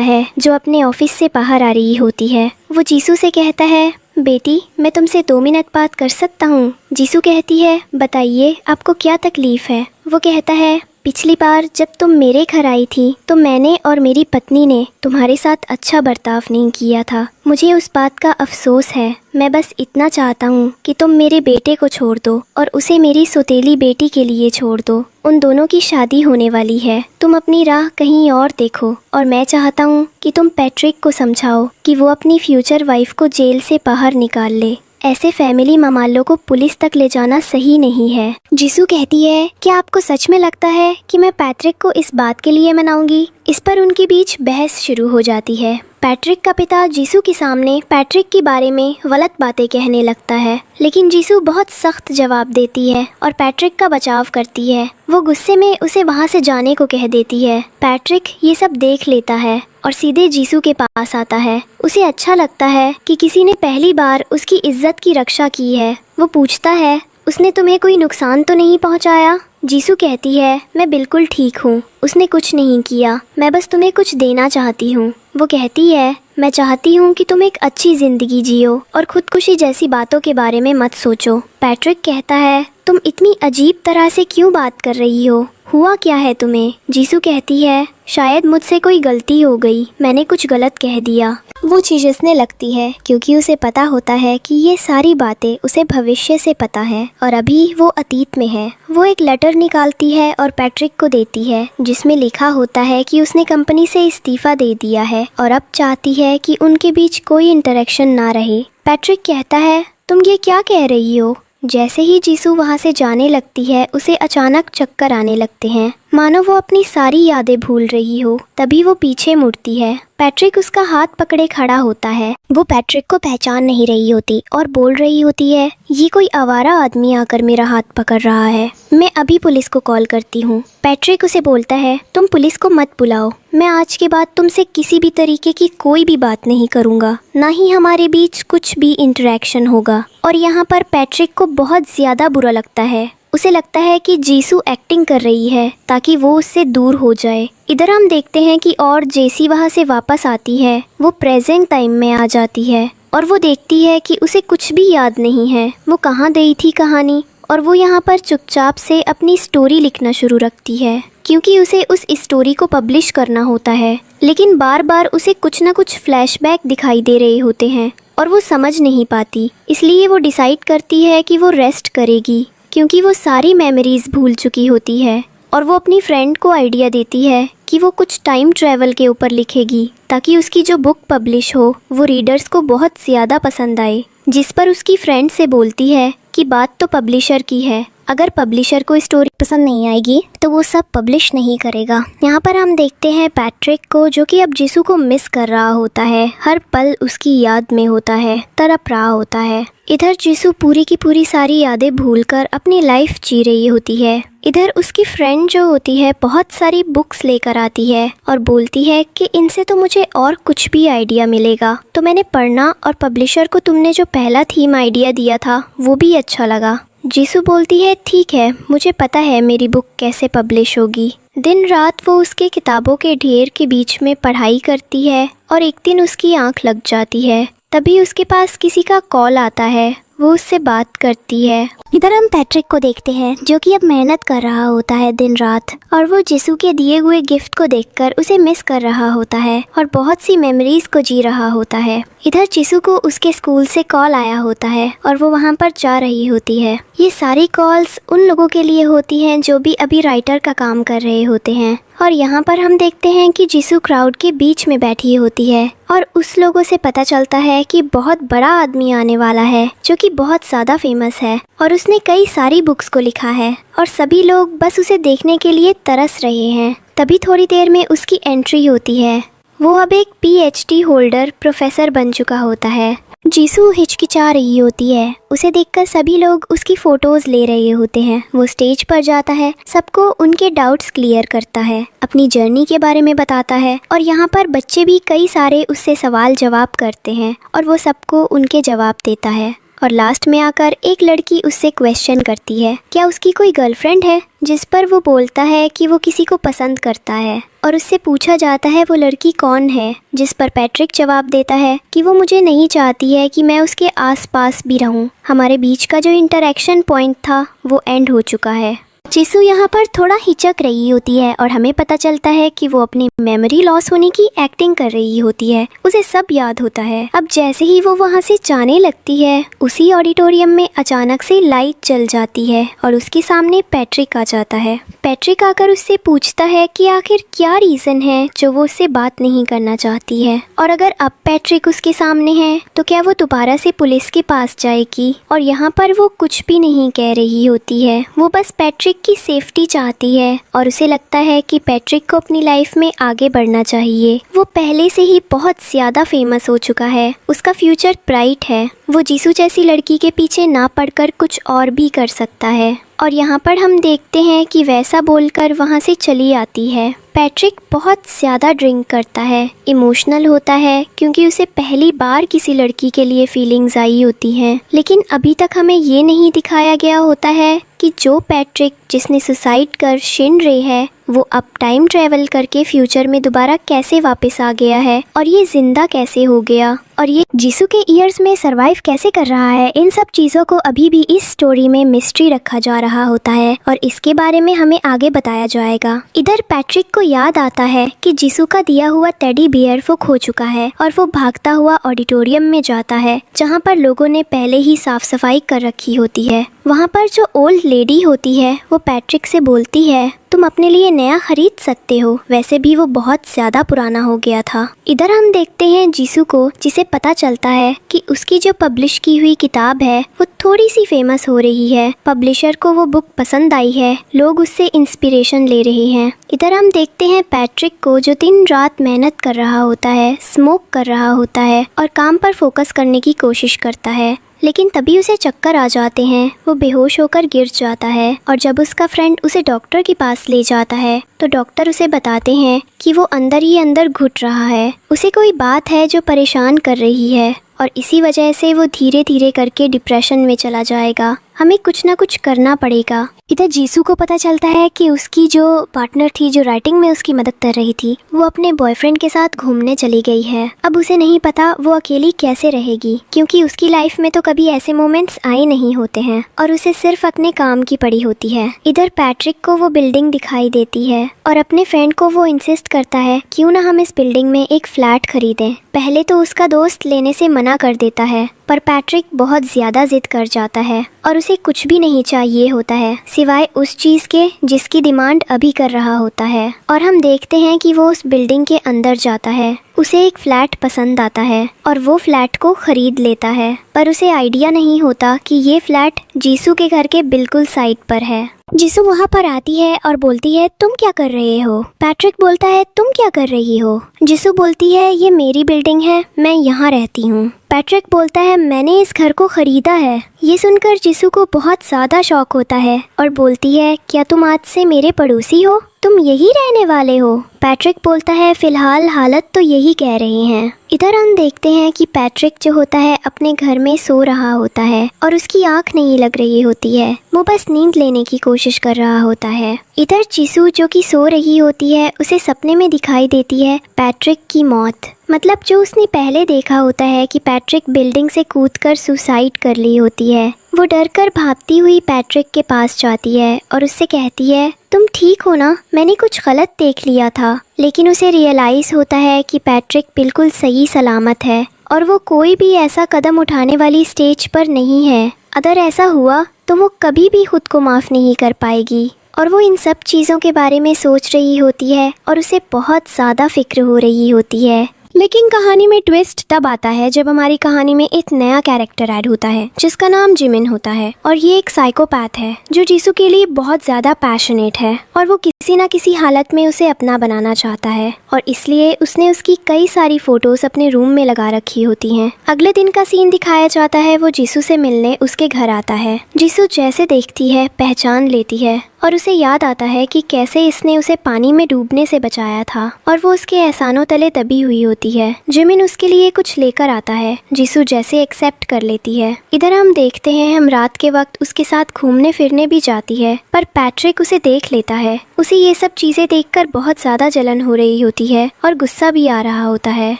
है जो अपने ऑफिस से बाहर आ रही होती है। वो जीसू से कहता है, बेटी मैं तुमसे 2 मिनट बात कर सकता हूँ। जीसू कहती है, बताइए आपको क्या तकलीफ है। वो कहता है, पिछली बार जब तुम मेरे घर आई थी तो मैंने और मेरी पत्नी ने तुम्हारे साथ अच्छा बर्ताव नहीं किया था। मुझे उस बात का अफसोस है। मैं बस इतना चाहता हूँ कि तुम मेरे बेटे को छोड़ दो और उसे मेरी सौतेली बेटी के लिए छोड़ दो। उन दोनों की शादी होने वाली है। तुम अपनी राह कहीं और देखो और मैं चाहता हूँ कि तुम पैट्रिक को समझाओ कि वो अपनी फ्यूचर वाइफ को जेल से बाहर निकाल ले। ऐसे फैमिली मामलों को पुलिस तक ले जाना सही नहीं है। जीसू कहती है, क्या आपको सच में लगता है कि मैं पैट्रिक को इस बात के लिए मनाऊंगी। इस पर उनके बीच बहस शुरू हो जाती है। पैट्रिक का पिता जीसू के सामने पैट्रिक के बारे में गलत बातें कहने लगता है, लेकिन जीसू बहुत सख्त जवाब देती है और पैट्रिक का बचाव करती है। वो गुस्से में उसे वहाँ से जाने को कह देती है। पैट्रिक ये सब देख लेता है और सीधे जीसू के पास आता है। उसे अच्छा लगता है कि किसी ने पहली बार उसकी इज्जत की रक्षा की है। वो पूछता है, उसने तुम्हें कोई नुकसान तो नहीं पहुंचाया। जीसू कहती है, मैं बिल्कुल ठीक हूँ, उसने कुछ नहीं किया, मैं बस तुम्हें कुछ देना चाहती हूँ। वो कहती है, मैं चाहती हूँ कि तुम एक अच्छी ज़िंदगी जियो और खुदकुशी जैसी बातों के बारे में मत सोचो। पैट्रिक कहता है, तुम इतनी अजीब तरह से क्यों बात कर रही हो, हुआ क्या है तुम्हें। जीसू कहती है, शायद मुझसे कोई गलती हो गई, मैंने कुछ गलत कह दिया। वो झिझकने लगती है क्योंकि उसे पता होता है कि ये सारी बातें उसे भविष्य से पता है और अभी वो अतीत में है। वो एक लेटर निकालती है और पैट्रिक को देती है जिसमें लिखा होता है कि उसने कंपनी से इस्तीफा दे दिया है और अब चाहती है कि उनके बीच कोई इंटरेक्शन ना रहे। पैट्रिक कहता है, तुम ये क्या कह रही हो। जैसे ही जीसू वहाँ से जाने लगती है उसे अचानक चक्कर आने लगते हैं, मानो वो अपनी सारी यादें भूल रही हो। तभी वो पीछे मुड़ती है। पैट्रिक उसका हाथ पकड़े खड़ा होता है। वो पैट्रिक को पहचान नहीं रही होती और बोल रही होती है, ये कोई आवारा आदमी आकर मेरा हाथ पकड़ रहा है, मैं अभी पुलिस को कॉल करती हूँ। पैट्रिक उसे बोलता है, तुम पुलिस को मत बुलाओ, मैं आज के बाद तुमसे किसी भी तरीके की कोई भी बात नहीं करूँगा, ना ही हमारे बीच कुछ भी इंटरेक्शन होगा। और यहाँ पर पैट्रिक को बहुत ज़्यादा बुरा लगता है। उसे लगता है कि जीसू एक्टिंग कर रही है ताकि वो उससे दूर हो जाए। इधर हम देखते हैं कि और जेसी वहाँ से वापस आती है। वो प्रेजेंट टाइम में आ जाती है और वो देखती है कि उसे कुछ भी याद नहीं है, वो कहाँ गई थी कहानी। और वो यहाँ पर चुपचाप से अपनी स्टोरी लिखना शुरू रखती है क्योंकि उसे उस स्टोरी को पब्लिश करना होता है। लेकिन बार बार उसे कुछ ना कुछ फ्लैशबैक दिखाई दे रहे होते हैं और वो समझ नहीं पाती। इसलिए वो डिसाइड करती है कि वो रेस्ट करेगी क्योंकि वो सारी मेमोरीज भूल चुकी होती है। और वो अपनी फ्रेंड को आइडिया देती है कि वो कुछ टाइम ट्रैवल के ऊपर लिखेगी ताकि उसकी जो बुक पब्लिश हो वो रीडर्स को बहुत ज़्यादा पसंद आए। जिस पर उसकी फ्रेंड से बोलती है कि बात तो पब्लिशर की है, अगर पब्लिशर को स्टोरी पसंद नहीं आएगी तो वो सब पब्लिश नहीं करेगा। यहाँ पर हम देखते हैं पैट्रिक को जो कि अब जीसू को मिस कर रहा होता है, हर पल उसकी याद में होता है, तड़प रहा होता है। इधर जीसू पूरी की पूरी सारी यादें भूलकर अपनी लाइफ जी रही होती है। इधर उसकी फ्रेंड जो होती है बहुत सारी बुक्स लेकर आती है और बोलती है कि इनसे तो मुझे और कुछ भी आइडिया मिलेगा, तो मैंने पढ़ना और पब्लिशर को तुमने जो पहला थीम आइडिया दिया था वो भी अच्छा लगा। जीसू बोलती है, ठीक है, मुझे पता है मेरी बुक कैसे पब्लिश होगी। दिन रात वो उसके किताबों के ढेर के बीच में पढ़ाई करती है और एक दिन उसकी आंख लग जाती है। तभी उसके पास किसी का कॉल आता है। वो उससे बात करती है इधर हम पैट्रिक को देखते हैं जो कि अब मेहनत कर रहा होता है दिन रात, और वो जिसू के दिए हुए गिफ्ट को देखकर उसे मिस कर रहा होता है और बहुत सी मेमोरीज को जी रहा होता है। इधर जिसू को उसके स्कूल से कॉल आया होता है और वो वहाँ पर जा रही होती है। ये सारी कॉल्स उन लोगों के लिए होती हैं जो भी अभी राइटर का काम कर रहे होते हैं। और यहाँ पर हम देखते हैं कि जिसू क्राउड के बीच में बैठी होती है और उस लोगों से पता चलता है कि बहुत बड़ा आदमी आने वाला है जो कि बहुत ज़्यादा फेमस है और उसने कई सारी बुक्स को लिखा है और सभी लोग बस उसे देखने के लिए तरस रहे हैं। तभी थोड़ी देर में उसकी एंट्री होती है। वो अब एक PhD होल्डर प्रोफेसर बन चुका होता है। जिसू हिचकिचा रही होती है। उसे देखकर सभी लोग उसकी फ़ोटोज़ ले रहे होते हैं। वो स्टेज पर जाता है, सबको उनके डाउट्स क्लियर करता है, अपनी जर्नी के बारे में बताता है और यहाँ पर बच्चे भी कई सारे उससे सवाल जवाब करते हैं और वो सबको उनके जवाब देता है। और लास्ट में आकर एक लड़की उससे क्वेश्चन करती है क्या उसकी कोई गर्लफ्रेंड है, जिस पर वो बोलता है कि वो किसी को पसंद करता है और उससे पूछा जाता है वो लड़की कौन है, जिस पर पैट्रिक जवाब देता है कि वो मुझे नहीं चाहती है कि मैं उसके आसपास भी रहूं। हमारे बीच का जो इंटरेक्शन पॉइंट था वो एंड हो चुका है। जिसू यहाँ पर थोड़ा हिचक रही होती है और हमें पता चलता है कि वो अपनी मेमोरी लॉस होने की एक्टिंग कर रही होती है। उसे सब याद होता है। अब जैसे ही वो वहाँ से जाने लगती है, उसी ऑडिटोरियम में अचानक से लाइट जल जाती है और उसके सामने पैट्रिक आ जाता है। पैट्रिक आकर उससे पूछता है कि आखिर क्या रीज़न है जो वो उससे बात नहीं करना चाहती है और अगर अब पैट्रिक उसके सामने है तो क्या वो दोबारा से पुलिस के पास जाएगी। और यहाँ पर वो कुछ भी नहीं कह रही होती है, वो बस पैट्रिक की सेफ्टी चाहती है और उसे लगता है कि पैट्रिक को अपनी लाइफ में आगे बढ़ना चाहिए। वो पहले से ही बहुत ज़्यादा फेमस हो चुका है, उसका फ्यूचर ब्राइट है। वो जिसू जैसी लड़की के पीछे ना पड़कर कुछ और भी कर सकता है। और यहाँ पर हम देखते हैं कि वैसा बोलकर वहाँ से चली आती है। पैट्रिक बहुत ज़्यादा ड्रिंक करता है, इमोशनल होता है क्योंकि उसे पहली बार किसी लड़की के लिए फीलिंग्स आई होती हैं। लेकिन अभी तक हमें ये नहीं दिखाया गया होता है कि जो पैट्रिक जिसने सुसाइड कर शिनरे है वो अब टाइम ट्रैवल करके फ्यूचर में दोबारा कैसे वापस आ गया है और ये जिंदा कैसे हो गया और ये जिसू के ईयर्स में सरवाइव कैसे कर रहा है। इन सब चीज़ों को अभी भी इस स्टोरी में मिस्ट्री रखा जा रहा होता है और इसके बारे में हमें आगे बताया जाएगा। इधर पैट्रिक को याद आता है कि जिसू का दिया हुआ टेडी बियर वो खो चुका है और वो भागता हुआ ऑडिटोरियम में जाता है जहाँ पर लोगों ने पहले ही साफ सफाई कर रखी होती है। वहाँ पर जो ओल्ड लेडी होती है वो पैट्रिक से बोलती है तुम अपने लिए नया खरीद सकते हो, वैसे भी वो बहुत ज़्यादा पुराना हो गया था। इधर हम देखते हैं जिसू को, जिसे पता चलता है कि उसकी जो पब्लिश की हुई किताब है वो थोड़ी सी फेमस हो रही है। पब्लिशर को वो बुक पसंद आई है, लोग उससे इंस्पिरेशन ले रहे हैं। इधर हम देखते हैं पैट्रिक को जो दिन रात मेहनत कर रहा होता है, स्मोक कर रहा होता है और काम पर फोकस करने की कोशिश करता है। लेकिन तभी उसे चक्कर आ जाते हैं, वो बेहोश होकर गिर जाता है और जब उसका फ्रेंड उसे डॉक्टर के पास ले जाता है तो डॉक्टर उसे बताते हैं कि वो अंदर ही अंदर घुट रहा है। उसे कोई बात है जो परेशान कर रही है और इसी वजह से वो धीरे धीरे करके डिप्रेशन में चला जाएगा। हमें कुछ ना कुछ करना पड़ेगा। इधर जिसू को पता चलता है कि उसकी जो पार्टनर थी, जो राइटिंग में उसकी मदद कर रही थी, वो अपने बॉयफ्रेंड के साथ घूमने चली गई है। अब उसे नहीं पता वो अकेली कैसे रहेगी क्योंकि उसकी लाइफ में तो कभी ऐसे मोमेंट्स आए नहीं होते हैं और उसे सिर्फ अपने काम की पड़ी होती है। इधर पैट्रिक को वो बिल्डिंग दिखाई देती है और अपने फ्रेंड को वो इंसिस्ट करता है क्यों ना हम इस बिल्डिंग में एक फ्लैट खरीदें। पहले तो उसका दोस्त लेने से मना कर देता है पर पैट्रिक बहुत ज़्यादा जिद कर जाता है और उसे कुछ भी नहीं चाहिए होता है सिवाय उस चीज़ के जिसकी डिमांड अभी कर रहा होता है। और हम देखते हैं कि वो उस बिल्डिंग के अंदर जाता है। उसे एक फ्लैट पसंद आता है और वो फ्लैट को खरीद लेता है पर उसे आइडिया नहीं होता कि ये फ्लैट जिसू के घर के बिल्कुल साइड पर है। जिसू वहाँ पर आती है और बोलती है तुम क्या कर रहे हो। पैट्रिक बोलता है तुम क्या कर रही हो। जिसू बोलती है ये मेरी बिल्डिंग है, मैं यहाँ रहती हूँ। पैट्रिक बोलता है मैंने इस घर को खरीदा है। ये सुनकर जिसू को बहुत ज़्यादा शौक होता है और बोलती है क्या तुम आज से मेरे पड़ोसी हो, तुम यही रहने वाले हो। पैट्रिक बोलता है फिलहाल हालत तो यही कह रहे हैं। इधर हम देखते हैं कि पैट्रिक जो होता है अपने घर में सो रहा होता है और उसकी आंख नहीं लग रही होती है, वो बस नींद लेने की कोशिश कर रहा होता है। इधर जिसू जो कि सो रही होती है उसे सपने में दिखाई देती है पैट्रिक की मौत। मतलब जो उसने पहले देखा होता है कि पैट्रिक बिल्डिंग से कूदकर सुसाइड कर ली होती है, वो डरकर भागती हुई पैट्रिक के पास जाती है और उससे कहती है, तुम ठीक हो ना? मैंने कुछ गलत देख लिया था। लेकिन उसे रियलाइज़ होता है कि पैट्रिक बिल्कुल सही सलामत है और वो कोई भी ऐसा कदम उठाने वाली स्टेज पर नहीं है। अगर ऐसा हुआ तो वो कभी भी खुद को माफ़ नहीं कर पाएगी और वो इन सब चीज़ों के बारे में सोच रही होती है और उसे बहुत ज़्यादा फिक्र हो रही होती है। लेकिन कहानी में ट्विस्ट तब आता है जब हमारी कहानी में एक नया कैरेक्टर ऐड होता है जिसका नाम जिमिन होता है और ये एक साइकोपैथ है जो जीसू के लिए बहुत ज़्यादा पैशनेट है और वो किसी ना किसी हालत में उसे अपना बनाना चाहता है और इसलिए उसने उसकी कई सारी फोटोज अपने रूम में लगा रखी होती हैं। अगले दिन का सीन दिखाया जाता है, वो जीसू से मिलने उसके घर आता है। जीसू जैसे देखती है पहचान लेती है और उसे याद आता है कि कैसे इसने उसे पानी में डूबने से बचाया था और वो उसके एहसानों तले दबी हुई होती है। जिमिन उसके लिए कुछ लेकर आता है, जीसू जैसे एक्सेप्ट कर लेती है। इधर हम देखते हैं हम रात के वक्त उसके साथ घूमने फिरने भी जाती है पर पैट्रिक उसे देख लेता है। उसे ये सब चीजें देखकर बहुत ज्यादा जलन हो रही होती है और गुस्सा भी आ रहा होता है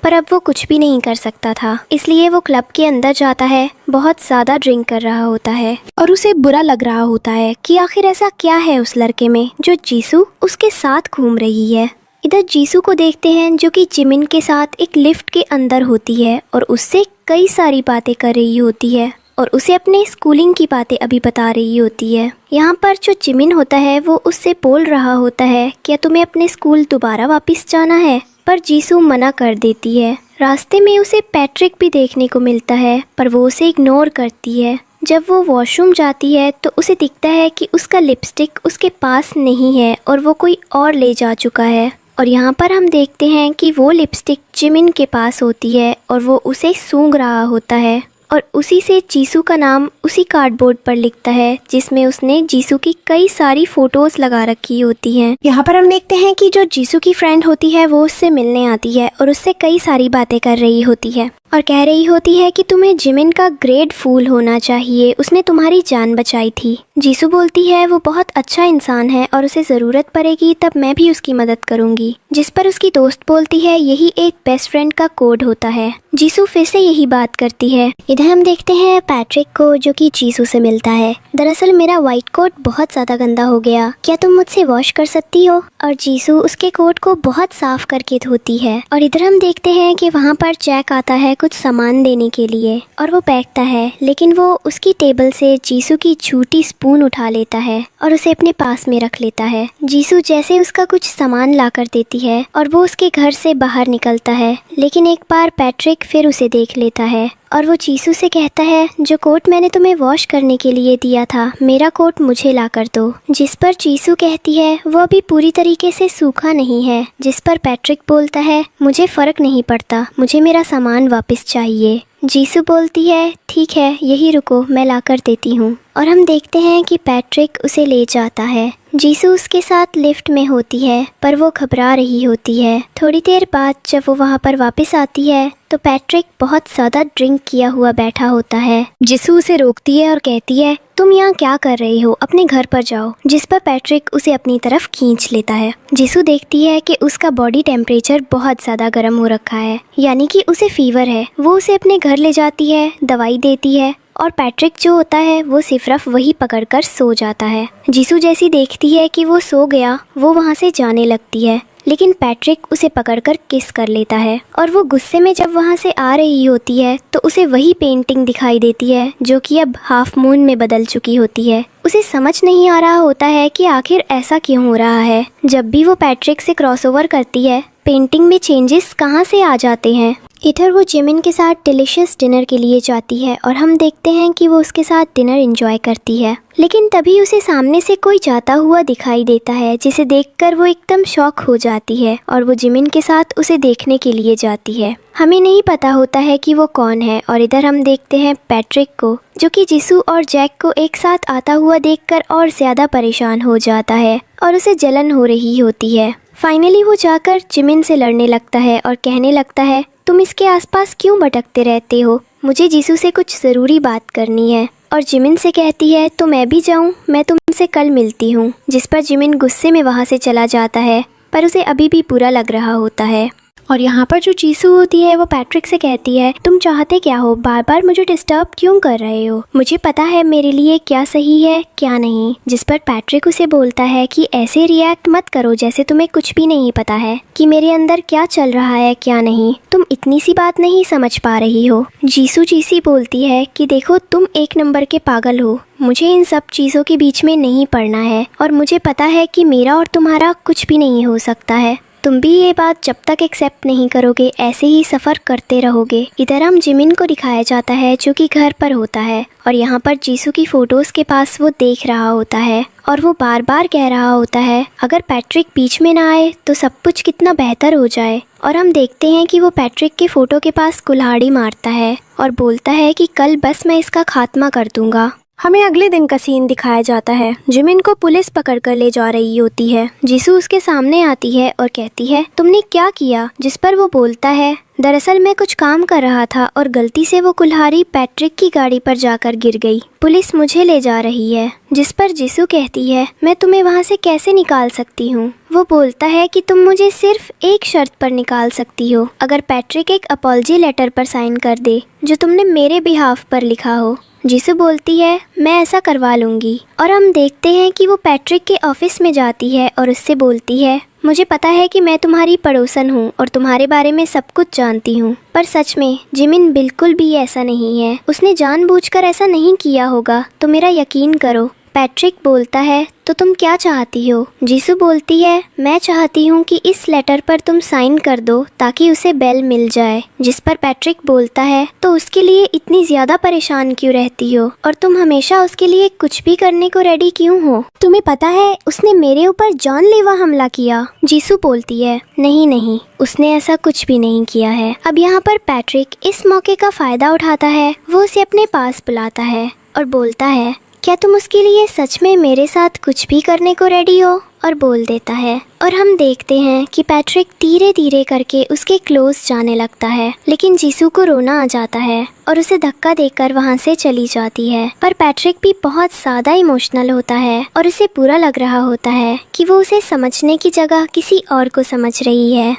पर अब वो कुछ भी नहीं कर सकता था, इसलिए वो क्लब के अंदर जाता है, बहुत ज़्यादा ड्रिंक कर रहा होता है और उसे बुरा लग रहा होता है कि आखिर ऐसा क्या है उस लड़के में जो जीसू उसके साथ घूम रही है। इधर जीसू को देखते हैं जो कि जिमिन के साथ एक लिफ्ट के अंदर होती है और उससे कई सारी बातें कर रही होती है और उसे अपने स्कूलिंग की बातें अभी बता रही होती है। यहाँ पर जो जिमिन होता है वो उससे बोल रहा होता है, क्या तुम्हें अपने स्कूल दोबारा वापस जाना है? पर जीसू मना कर देती है। रास्ते में उसे पैट्रिक भी देखने को मिलता है पर वो उसे इग्नोर करती है। जब वो वॉशरूम जाती है तो उसे दिखता है कि उसका लिपस्टिक उसके पास नहीं है और वो कोई और ले जा चुका है और यहाँ पर हम देखते हैं कि वो लिपस्टिक जिमिन के पास होती है और वो उसे सूंघ रहा होता है और उसी से जीसू का नाम उसी कार्डबोर्ड पर लिखता है जिसमें उसने जीसू की कई सारी फोटोज लगा रखी होती हैं। यहाँ पर हम देखते हैं कि जो जीसू की फ्रेंड होती है वो उससे मिलने आती है और उससे कई सारी बातें कर रही होती है और कह रही होती है कि तुम्हें जिमिन का ग्रेट फूल होना चाहिए, उसने तुम्हारी जान बचाई थी। जीसू बोलती है वो बहुत अच्छा इंसान है और उसे ज़रूरत पड़ेगी तब मैं भी उसकी मदद करूंगी, जिस पर उसकी दोस्त बोलती है यही एक बेस्ट फ्रेंड का कोड होता है। जीसू फिर से यही बात करती है। इधर हम देखते हैं पैट्रिक को जो कि जीसू से मिलता है। दरअसल मेरा व्हाइट कोट बहुत ज़्यादा गंदा हो गया, क्या तुम मुझसे वॉश कर सकती हो? और जीसू उसके कोट को बहुत साफ करके धोती है और इधर हम देखते हैं कि वहाँ पर जैक आता है कुछ सामान देने के लिए और वो बैठता है, लेकिन वो उसकी टेबल से जीसू की छोटी स्पून उठा लेता है और उसे अपने पास में रख लेता है। जीसू जैसे उसका कुछ सामान ला कर देती है और वो उसके घर से बाहर निकलता है, लेकिन एक बार पैट्रिक फिर उसे देख लेता है और वो जीसू से कहता है जो कोट मैंने तुम्हें वॉश करने के लिए दिया था मेरा कोट मुझे ला कर दो। जिस पर जीसू कहती है वो अभी पूरी तरीके से सूखा नहीं है, जिस पर पैट्रिक बोलता है मुझे फर्क नहीं पड़ता, मुझे मेरा सामान वापस चाहिए। जीसू बोलती है ठीक है यही रुको मैं ला कर देती हूँ और हम देखते हैं कि पैट्रिक उसे ले जाता है। जीसू उसके साथ लिफ्ट में होती है पर वो घबरा रही होती है। थोड़ी देर बाद जब वो वहाँ पर वापस आती है तो पैट्रिक बहुत ज़्यादा ड्रिंक किया हुआ बैठा होता है। जीसू उसे रोकती है और कहती है तुम यहाँ क्या कर रही हो, अपने घर पर जाओ, जिस पर पैट्रिक उसे अपनी तरफ खींच लेता है। जीसू देखती है कि उसका बॉडी टेम्परेचर बहुत ज़्यादा गर्म हो रखा है, यानी कि उसे फीवर है। वो उसे अपने घर ले जाती है, दवाई देती है और पैट्रिक जो होता है वो सिर्फ वही पकड़कर सो जाता है। जीसू जैसी देखती है कि वो सो गया, वो वहाँ से जाने लगती है, लेकिन पैट्रिक उसे पकड़कर किस कर लेता है और वो गुस्से में जब वहाँ से आ रही होती है तो उसे वही पेंटिंग दिखाई देती है जो कि अब हाफ मून में बदल चुकी होती है। उसे समझ नहीं आ रहा होता है कि आखिर ऐसा क्यों हो रहा है। जब भी वो पैट्रिक से क्रॉसओवर करती है पेंटिंग में चेंजेस कहाँ से आ जाते हैं। इधर वो जिमिन के साथ डिलीशियस डिनर के लिए जाती है और हम देखते हैं कि वो उसके साथ डिनर एंजॉय करती है, लेकिन तभी उसे सामने से कोई जाता हुआ दिखाई देता है जिसे देखकर वो एकदम शॉक हो जाती है और वो जिमिन के साथ उसे देखने के लिए जाती है। हमें नहीं पता होता है कि वो कौन है और इधर हम देखते हैं पैट्रिक को जो कि जीसू और जैक को एक साथ आता हुआ देखकर और ज़्यादा परेशान हो जाता है और उसे जलन हो रही होती है। फाइनली वो जाकर जिमिन से लड़ने लगता है और कहने लगता है तुम इसके आसपास क्यों भटकते रहते हो, मुझे जीसू से कुछ ज़रूरी बात करनी है। और जिमिन से कहती है तो मैं भी जाऊँ, मैं तुमसे कल मिलती हूँ, जिस पर जिमिन गुस्से में वहाँ से चला जाता है पर उसे अभी भी बुरा लग रहा होता है। और यहाँ पर जो जीसू होती है वो पैट्रिक से कहती है, तुम चाहते क्या हो, बार बार मुझे डिस्टर्ब क्यों कर रहे हो, मुझे पता है मेरे लिए क्या सही है क्या नहीं। जिस पर पैट्रिक उसे बोलता है कि ऐसे रिएक्ट मत करो जैसे तुम्हें कुछ भी नहीं पता है कि मेरे अंदर क्या चल रहा है क्या नहीं, तुम इतनी सी बात नहीं समझ पा रही हो। जीसी बोलती है कि देखो तुम एक नंबर के पागल हो, मुझे इन सब चीज़ों के बीच में नहीं पड़ना है और मुझे पता है कि मेरा और तुम्हारा कुछ भी नहीं हो सकता है। तुम भी ये बात जब तक एक्सेप्ट नहीं करोगे ऐसे ही सफ़र करते रहोगे। इधर हम जिमिन को दिखाया जाता है जो कि घर पर होता है और यहाँ पर जीसू की फ़ोटोज़ के पास वो देख रहा होता है और वो बार बार कह रहा होता है अगर पैट्रिक बीच में ना आए तो सब कुछ कितना बेहतर हो जाए। और हम देखते हैं कि वो पैट्रिक के फ़ोटो के पास कुल्हाड़ी मारता है और बोलता है कि कल बस मैं इसका खात्मा कर दूंगा। हमें अगले दिन का सीन दिखाया जाता है। जिमिन को पुलिस पकड़ कर ले जा रही होती है। जीसू उसके सामने आती है और कहती है तुमने क्या किया, जिस पर वो बोलता है दरअसल मैं कुछ काम कर रहा था और गलती से वो कुल्हाड़ी पैट्रिक की गाड़ी पर जाकर गिर गई, पुलिस मुझे ले जा रही है। जिस पर जीसू कहती है मैं तुम्हें वहाँ से कैसे निकाल सकती हूँ। वो बोलता है कि तुम मुझे सिर्फ एक शर्त पर निकाल सकती हो, अगर पैट्रिक एक अपॉलजी लेटर पर साइन कर दे जो तुमने मेरे बिहाफ पर लिखा हो। जीसू बोलती है मैं ऐसा करवा लूँगी और हम देखते हैं कि वो पैट्रिक के ऑफिस में जाती है और उससे बोलती है मुझे पता है कि मैं तुम्हारी पड़ोसन हूँ और तुम्हारे बारे में सब कुछ जानती हूँ, पर सच में जिमिन बिल्कुल भी ऐसा नहीं है, उसने जानबूझकर ऐसा नहीं किया होगा, तो मेरा यकीन करो। पैट्रिक बोलता है तो तुम क्या चाहती हो। जीसू बोलती है मैं चाहती हूँ कि इस लेटर पर तुम साइन कर दो ताकि उसे बेल मिल जाए। जिस पर पैट्रिक बोलता है तो उसके लिए इतनी ज्यादा परेशान क्यों रहती हो और तुम हमेशा उसके लिए कुछ भी करने को रेडी क्यों हो, तुम्हें पता है उसने मेरे ऊपर जानलेवा हमला किया। जीसू बोलती है नहीं उसने ऐसा कुछ भी नहीं किया है। अब यहाँ पर पैट्रिक इस मौके का फायदा उठाता है, वो उसे अपने पास बुलाता है और बोलता है क्या तुम उसके लिए सच में मेरे साथ कुछ भी करने को रेडी हो, और बोल देता है। और हम देखते हैं कि पैट्रिक धीरे धीरे करके उसके क्लोज जाने लगता है, लेकिन जीसू को रोना आ जाता है और उसे धक्का देकर वहाँ से चली जाती है। पर पैट्रिक भी बहुत ज़्यादा इमोशनल होता है और उसे बुरा लग रहा होता है कि वो उसे समझने की जगह किसी और को समझ रही है।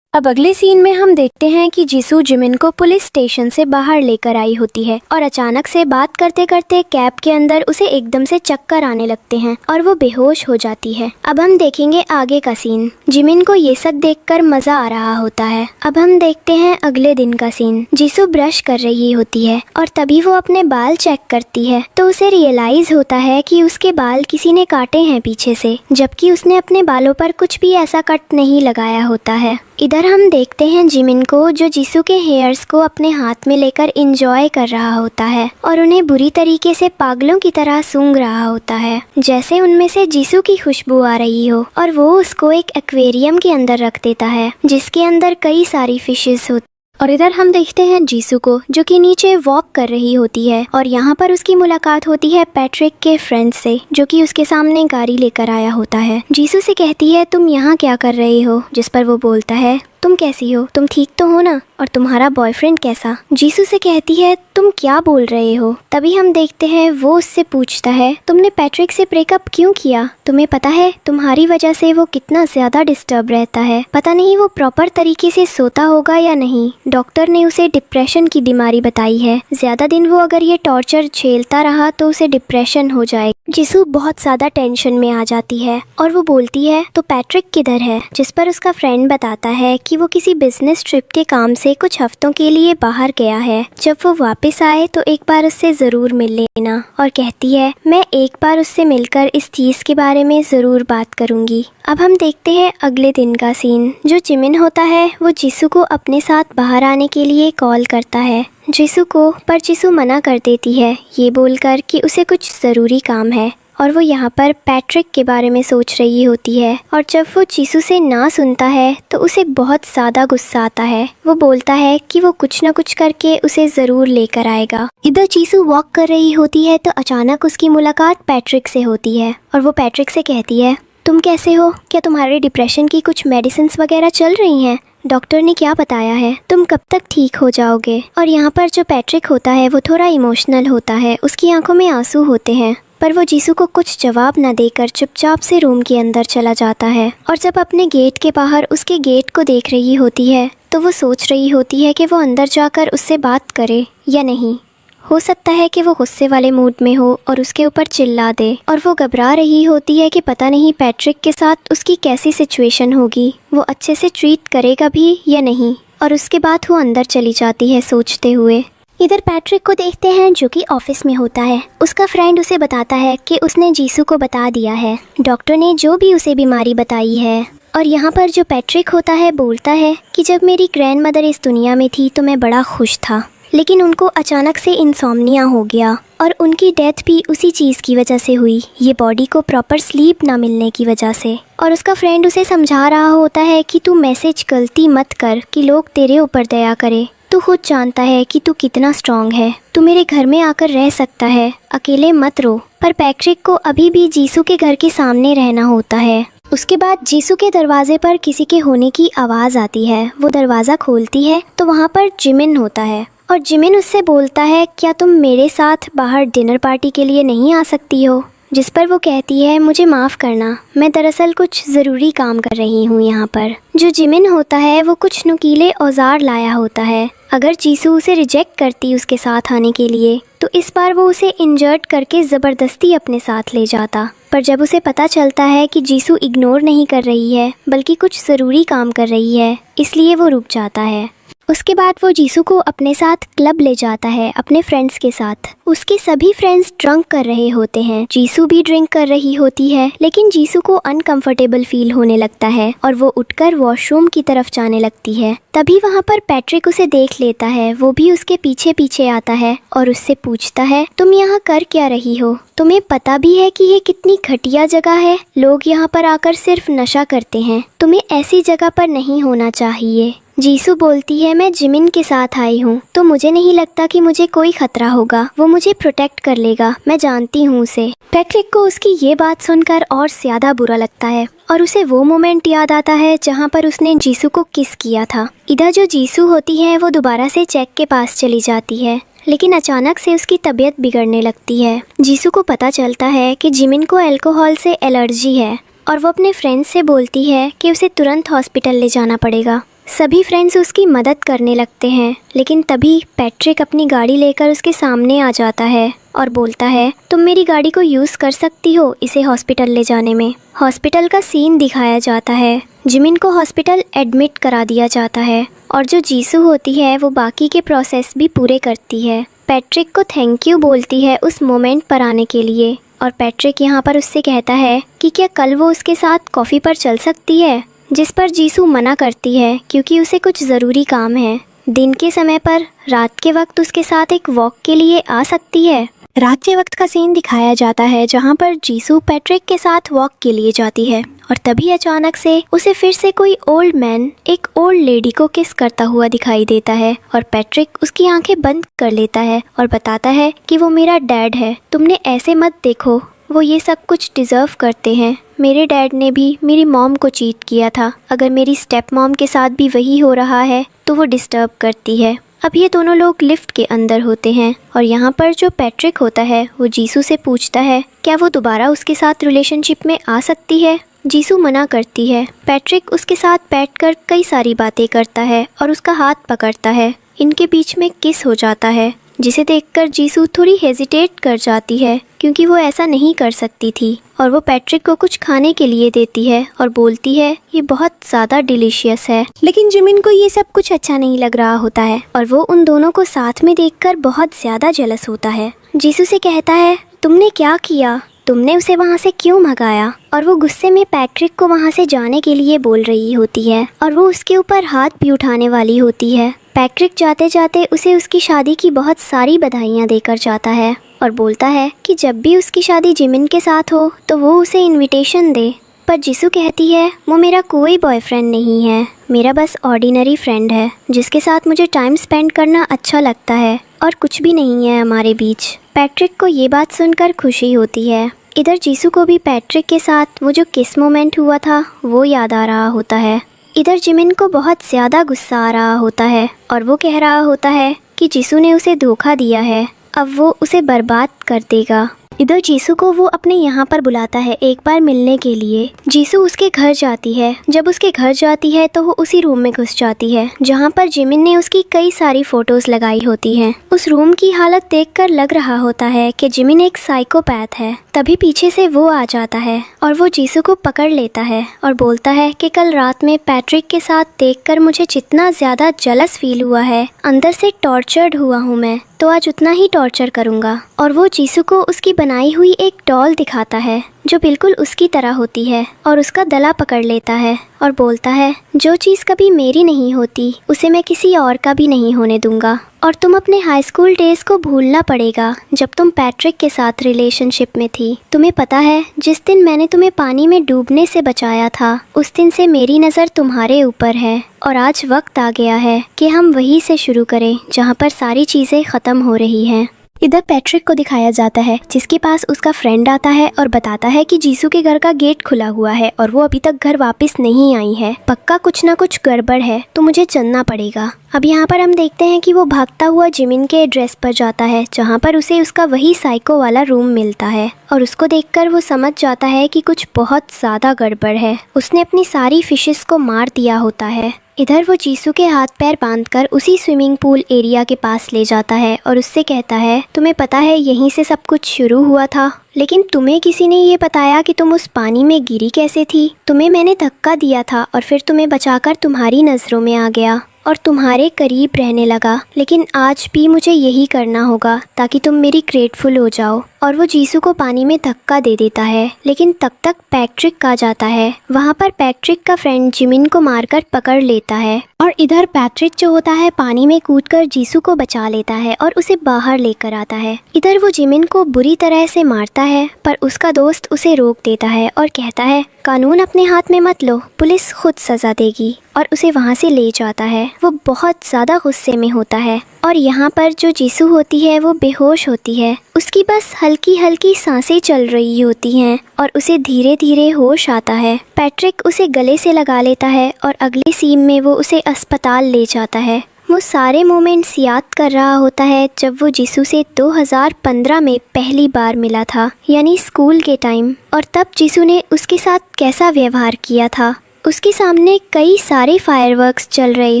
अब अगले सीन में हम देखते हैं कि जीसू जिमिन को पुलिस स्टेशन से बाहर लेकर आई होती है और अचानक से बात करते करते कैब के अंदर उसे एकदम से चक्कर आने लगते हैं और वो बेहोश हो जाती है। अब हम देखेंगे आगे का सीन। जिमिन को ये सब देखकर मजा आ रहा होता है। अब हम देखते हैं अगले दिन का सीन। जीसू ब्रश कर रही होती है और तभी वो अपने बाल चेक करती है तो उसे रियलाइज होता है कि उसके बाल किसी ने काटे हैं पीछे से, जबकि उसने अपने बालों पर कुछ भी ऐसा कट नहीं लगाया होता है। इधर हम देखते हैं जिमिन को जो जीसू के हेयर्स को अपने हाथ में लेकर एंजॉय कर रहा होता है और उन्हें बुरी तरीके से पागलों की तरह सूंघ रहा होता है, जैसे उनमें से जीसू की खुशबू आ रही हो। और वो उसको एक एक्वेरियम के अंदर रख देता है जिसके अंदर कई सारी फिशेस होती। और इधर हम देखते हैं जीसू को जो कि नीचे वॉक कर रही होती है और यहाँ पर उसकी मुलाकात होती है पैट्रिक के फ्रेंड से जो कि उसके सामने गाड़ी लेकर आया होता है। जीसू से कहती है तुम यहाँ क्या कर रहे हो, जिस पर वो बोलता है तुम कैसी हो, तुम ठीक तो हो ना, और तुम्हारा बॉयफ्रेंड कैसा। जीसू से कहती है तुम क्या बोल रहे हो। तभी हम देखते हैं वो उससे पूछता है तुमने पैट्रिक से ब्रेकअप क्यों किया, तुम्हें पता है तुम्हारी वजह से वो कितना ज्यादा डिस्टर्ब रहता है, पता नहीं वो प्रॉपर तरीके से सोता होगा या नहीं। डॉक्टर ने उसे डिप्रेशन की बीमारी बताई है, ज्यादा दिन वो अगर ये टॉर्चर झेलता रहा तो उसे डिप्रेशन हो जाएगा। जीसू बहुत ज्यादा टेंशन में आ जाती है और वो बोलती है तो पैट्रिक किधर है, जिस पर उसका फ्रेंड बताता है कि वो किसी बिजनेस ट्रिप के काम से कुछ हफ्तों के लिए बाहर गया है, जब वो वापस आए तो एक बार उससे जरूर मिल लेना। और कहती है मैं एक बार उससे मिलकर इस चीज के बारे में जरूर बात करूंगी। अब हम देखते हैं अगले दिन का सीन। जो जिमिन होता है वो जीसू को अपने साथ बाहर आने के लिए कॉल करता है जीसू को, पर जीसू मना कर देती है ये बोलकर कि उसे कुछ ज़रूरी काम है और वो यहाँ पर पैट्रिक के बारे में सोच रही होती है। और जब वो जीसू से ना सुनता है तो उसे बहुत ज़्यादा गुस्सा आता है। वो बोलता है कि वो कुछ ना कुछ करके उसे ज़रूर लेकर आएगा। इधर जीसू वॉक कर रही होती है तो अचानक उसकी मुलाकात पैट्रिक से होती है और वो पैट्रिक से कहती है तुम कैसे हो, क्या तुम्हारे डिप्रेशन की कुछ मेडिसिन्स वगैरह चल रही हैं, डॉक्टर ने क्या बताया है, तुम कब तक ठीक हो जाओगे। और यहाँ पर जो पैट्रिक होता है वो थोड़ा इमोशनल होता है, उसकी आंखों में आंसू होते हैं। पर वो जीसू को कुछ जवाब न देकर चुपचाप से रूम के अंदर चला जाता है। और जब अपने गेट के बाहर उसके गेट को देख रही होती है तो वो सोच रही होती है कि वो अंदर जाकर उससे बात करे या नहीं। हो सकता है कि वो गुस्से वाले मूड में हो और उसके ऊपर चिल्ला दे, और वो घबरा रही होती है कि पता नहीं पैट्रिक के साथ उसकी कैसी सिचुएशन होगी, वो अच्छे से ट्रीट करेगा भी या नहीं। और उसके बाद वो अंदर चली जाती है सोचते हुए। इधर पैट्रिक को देखते हैं जो कि ऑफिस में होता है। उसका फ्रेंड उसे बताता है कि उसने जीसू को बता दिया है, डॉक्टर ने जो भी उसे बीमारी बताई है। और यहाँ पर जो पैट्रिक होता है बोलता है कि जब मेरी ग्रैंड मदर इस दुनिया में थी तो मैं बड़ा खुश था, लेकिन उनको अचानक से इंसोम्निया हो गया और उनकी डेथ भी उसी चीज़ की वजह से हुई, ये बॉडी को प्रॉपर स्लीप ना मिलने की वजह से। और उसका फ्रेंड उसे समझा रहा होता है कि तू मैसेज गलती मत कर कि लोग तेरे ऊपर दया करे, तू खुद जानता है कि तू कितना स्ट्रांग है, तू मेरे घर में आकर रह सकता है, अकेले मत रो। पर पैट्रिक को अभी भी जीसू के घर के सामने रहना होता है। उसके बाद जीसू के दरवाजे पर किसी के होने की आवाज़ आती है। वो दरवाज़ा खोलती है तो वहाँ पर जिमिन होता है और जिमिन उससे बोलता है क्या तुम मेरे साथ बाहर डिनर पार्टी के लिए नहीं आ सकती हो, जिस पर वो कहती है मुझे माफ़ करना, मैं दरअसल कुछ ज़रूरी काम कर रही हूँ यहाँ पर। जो जिमिन होता है वो कुछ नुकीले औजार लाया होता है। अगर जीसू उसे रिजेक्ट करती उसके साथ आने के लिए तो इस बार वो उसे इंजर्ड करके ज़बरदस्ती अपने साथ ले जाता। पर जब उसे पता चलता है कि जीसू इग्नोर नहीं कर रही है बल्कि कुछ ज़रूरी काम कर रही है, इसलिए वो रुक जाता है। उसके बाद वो जीसू को अपने साथ क्लब ले जाता है अपने फ्रेंड्स के साथ। उसके सभी फ्रेंड्स ड्रंक कर रहे होते हैं, जीसू भी ड्रिंक कर रही होती है, लेकिन जीसू को अनकंफर्टेबल फील होने लगता है और वो उठकर वॉशरूम की तरफ जाने लगती है। तभी वहाँ पर पैट्रिक उसे देख लेता है, वो भी उसके पीछे पीछे आता है और उससे पूछता है तुम यहाँ कर क्या रही हो, तुम्हें पता भी है कि ये कितनी घटिया जगह है, लोग यहाँ पर आकर सिर्फ नशा करते हैं, तुम्हें ऐसी जगह पर नहीं होना चाहिए। जीसू बोलती है मैं जिमिन के साथ आई हूँ तो मुझे नहीं लगता कि मुझे कोई खतरा होगा, वो मुझे प्रोटेक्ट कर लेगा, मैं जानती हूँ उसे। पैट्रिक को उसकी ये बात सुनकर और ज़्यादा बुरा लगता है और उसे वो मोमेंट याद आता है जहाँ पर उसने जीसू को किस किया था। इधर जो जीसू होती है वो दोबारा से चेक के पास चली जाती है, लेकिन अचानक से उसकी तबीयत बिगड़ने लगती है। जीसू को पता चलता है कि जिमिन को अल्कोहल से एलर्जी है और वो अपने फ्रेंड्स से बोलती है कि उसे तुरंत हॉस्पिटल ले जाना पड़ेगा। सभी फ्रेंड्स उसकी मदद करने लगते हैं, लेकिन तभी पैट्रिक अपनी गाड़ी लेकर उसके सामने आ जाता है और बोलता है तुम मेरी गाड़ी को यूज़ कर सकती हो इसे हॉस्पिटल ले जाने में। हॉस्पिटल का सीन दिखाया जाता है, जिमिन को हॉस्पिटल एडमिट करा दिया जाता है और जो जीसू होती है वो बाकी के प्रोसेस भी पूरे करती है। पैट्रिक को थैंक यू बोलती है उस मोमेंट पर आने के लिए और पैट्रिक यहाँ पर उससे कहता है कि क्या कल वो उसके साथ कॉफ़ी पर चल सकती है, जिस पर जीसू मना करती है क्योंकि उसे कुछ ज़रूरी काम है। दिन के समय पर रात के वक्त उसके साथ एक वॉक के लिए आ सकती है। रात के वक्त का सीन दिखाया जाता है जहाँ पर जीसू पैट्रिक के साथ वॉक के लिए जाती है और तभी अचानक से उसे फिर से कोई ओल्ड मैन एक ओल्ड लेडी को किस करता हुआ दिखाई देता है और पैट्रिक उसकी आंखें बंद कर लेता है और बताता है कि वो मेरा डैड है, तुमने ऐसे मत देखो, वो ये सब कुछ डिज़र्व करते हैं, मेरे डैड ने भी मेरी मॉम को चीट किया था, अगर मेरी स्टेप मॉम के साथ भी वही हो रहा है तो वो डिस्टर्ब करती है। अब ये दोनों लोग लिफ्ट के अंदर होते हैं और यहाँ पर जो पैट्रिक होता है वो जीसू से पूछता है क्या वो दोबारा उसके साथ रिलेशनशिप में आ सकती है। जीसू मना करती है। पैट्रिक उसके साथ बैठकर कई सारी बातें करता है और उसका हाथ पकड़ता है, इनके बीच में किस हो जाता है, जिसे देखकर जीसू थोड़ी हेजिटेट कर जाती है क्योंकि वो ऐसा नहीं कर सकती थी और वो पैट्रिक को कुछ खाने के लिए देती है और बोलती है ये बहुत ज़्यादा डिलीशियस है। लेकिन जिमिन को ये सब कुछ अच्छा नहीं लग रहा होता है और वो उन दोनों को साथ में देखकर बहुत ज़्यादा जेलस होता है। जीसू से कहता है तुमने क्या किया, तुमने उसे वहाँ से क्यों भगाया, और वो गुस्से में पैट्रिक को वहाँ से जाने के लिए बोल रही होती है और वो उसके ऊपर हाथ भी उठाने वाली होती है। पैट्रिक जाते जाते उसे उसकी शादी की बहुत सारी बधाइयाँ देकर जाता है और बोलता है कि जब भी उसकी शादी जिमिन के साथ हो तो वो उसे इनविटेशन दे। पर जीसू कहती है वो मेरा कोई बॉयफ्रेंड नहीं है, मेरा बस ऑर्डिनरी फ्रेंड है जिसके साथ मुझे टाइम स्पेंड करना अच्छा लगता है और कुछ भी नहीं है हमारे बीच। पैट्रिक को ये बात सुनकर खुशी होती है। इधर जीसू को भी पैट्रिक के साथ वो जो किस मोमेंट हुआ था वो याद आ रहा होता है। इधर जिमिन को बहुत ज़्यादा गुस्सा आ रहा होता है और वो कह रहा होता है कि जीसू ने उसे धोखा दिया है, अब वो उसे बर्बाद कर देगा। इधर जीसू को वो अपने यहाँ पर बुलाता है एक बार मिलने के लिए। जीसू उसके घर जाती है। जब उसके घर जाती है तो वो उसी रूम में घुस जाती है जहाँ पर जिमिन ने उसकी कई सारी फोटोज लगाई होती हैं। उस रूम की हालत देखकर लग रहा होता है कि जिमिन एक साइकोपैथ है। तभी पीछे से वो आ जाता है और वो जीसू को पकड़ लेता है और बोलता है कि कल रात में पैट्रिक के साथ देखकर मुझे जितना ज्यादा जलस फील हुआ है, अंदर से टॉर्चर्ड हुआ हूँ मैं, तो आज उतना ही टॉर्चर करूँगा। और वो जीसू को उसकी बनाई हुई एक डॉल दिखाता है जो बिल्कुल उसकी तरह होती है और उसका गला पकड़ लेता है और बोलता है जो चीज़ कभी मेरी नहीं होती उसे मैं किसी और का भी नहीं होने दूंगा। और तुम अपने हाई स्कूल डेज को भूलना पड़ेगा जब तुम पैट्रिक के साथ रिलेशनशिप में थी। तुम्हें पता है जिस दिन मैंने तुम्हें पानी में डूबने से बचाया था उस दिन से मेरी नज़र तुम्हारे ऊपर है और आज वक्त आ गया है कि हम वहीं से शुरू करें जहाँ पर सारी चीज़ें ख़त्म हो रही हैं। इधर पैट्रिक को दिखाया जाता है जिसके पास उसका फ्रेंड आता है और बताता है कि जीसू के घर का गेट खुला हुआ है और वो अभी तक घर वापस नहीं आई है। पक्का कुछ ना कुछ गड़बड़ है तो मुझे चलना पड़ेगा। अब यहाँ पर हम देखते हैं कि वो भागता हुआ जिमिन के एड्रेस पर जाता है जहाँ पर उसे उसका वही साइको वाला रूम मिलता है और उसको देखकर वो समझ जाता है कि कुछ बहुत ज़्यादा गड़बड़ है। उसने अपनी सारी फिशेस को मार दिया होता है। इधर वो जीसू के हाथ पैर बांधकर उसी स्विमिंग पूल एरिया के पास ले जाता है और उससे कहता है तुम्हें पता है यहीं से सब कुछ शुरू हुआ था, लेकिन तुम्हें किसी ने ये बताया कि तुम उस पानी में गिरी कैसे थी। तुम्हें मैंने धक्का दिया था और फिर तुम्हें बचाकर तुम्हारी नज़रों में आ गया और तुम्हारे करीब रहने लगा, लेकिन आज भी मुझे यही करना होगा ताकि तुम मेरी ग्रेटफुल हो जाओ। और वो जीसू को पानी में धक्का दे देता है, लेकिन तब तक पैट्रिक आ जाता है। वहाँ पर पैट्रिक का फ्रेंड जिमिन को मारकर पकड़ लेता है और इधर पैट्रिक जो होता है पानी में कूदकर जीसू को बचा लेता है और उसे बाहर लेकर आता है। इधर वो जिमिन को बुरी तरह से मारता है पर उसका दोस्त उसे रोक देता है और कहता है कानून अपने हाथ में मत लो, पुलिस खुद सजा देगी, और उसे वहाँ से ले जाता है। वो बहुत ज़्यादा गुस्से में होता है और यहाँ पर जो जीसू होती है वो बेहोश होती है। उसकी बस हल्की हल्की सांसें चल रही होती हैं और उसे धीरे धीरे होश आता है। पैट्रिक उसे गले से लगा लेता है और अगली सीन में वो उसे अस्पताल ले जाता है। वो सारे मोमेंट्स याद कर रहा होता है जब वो जीसू से 2015 में पहली बार मिला था, यानी स्कूल के टाइम, और तब जीसू ने उसके साथ कैसा व्यवहार किया था। उसके सामने कई सारे फायरवर्क्स चल रहे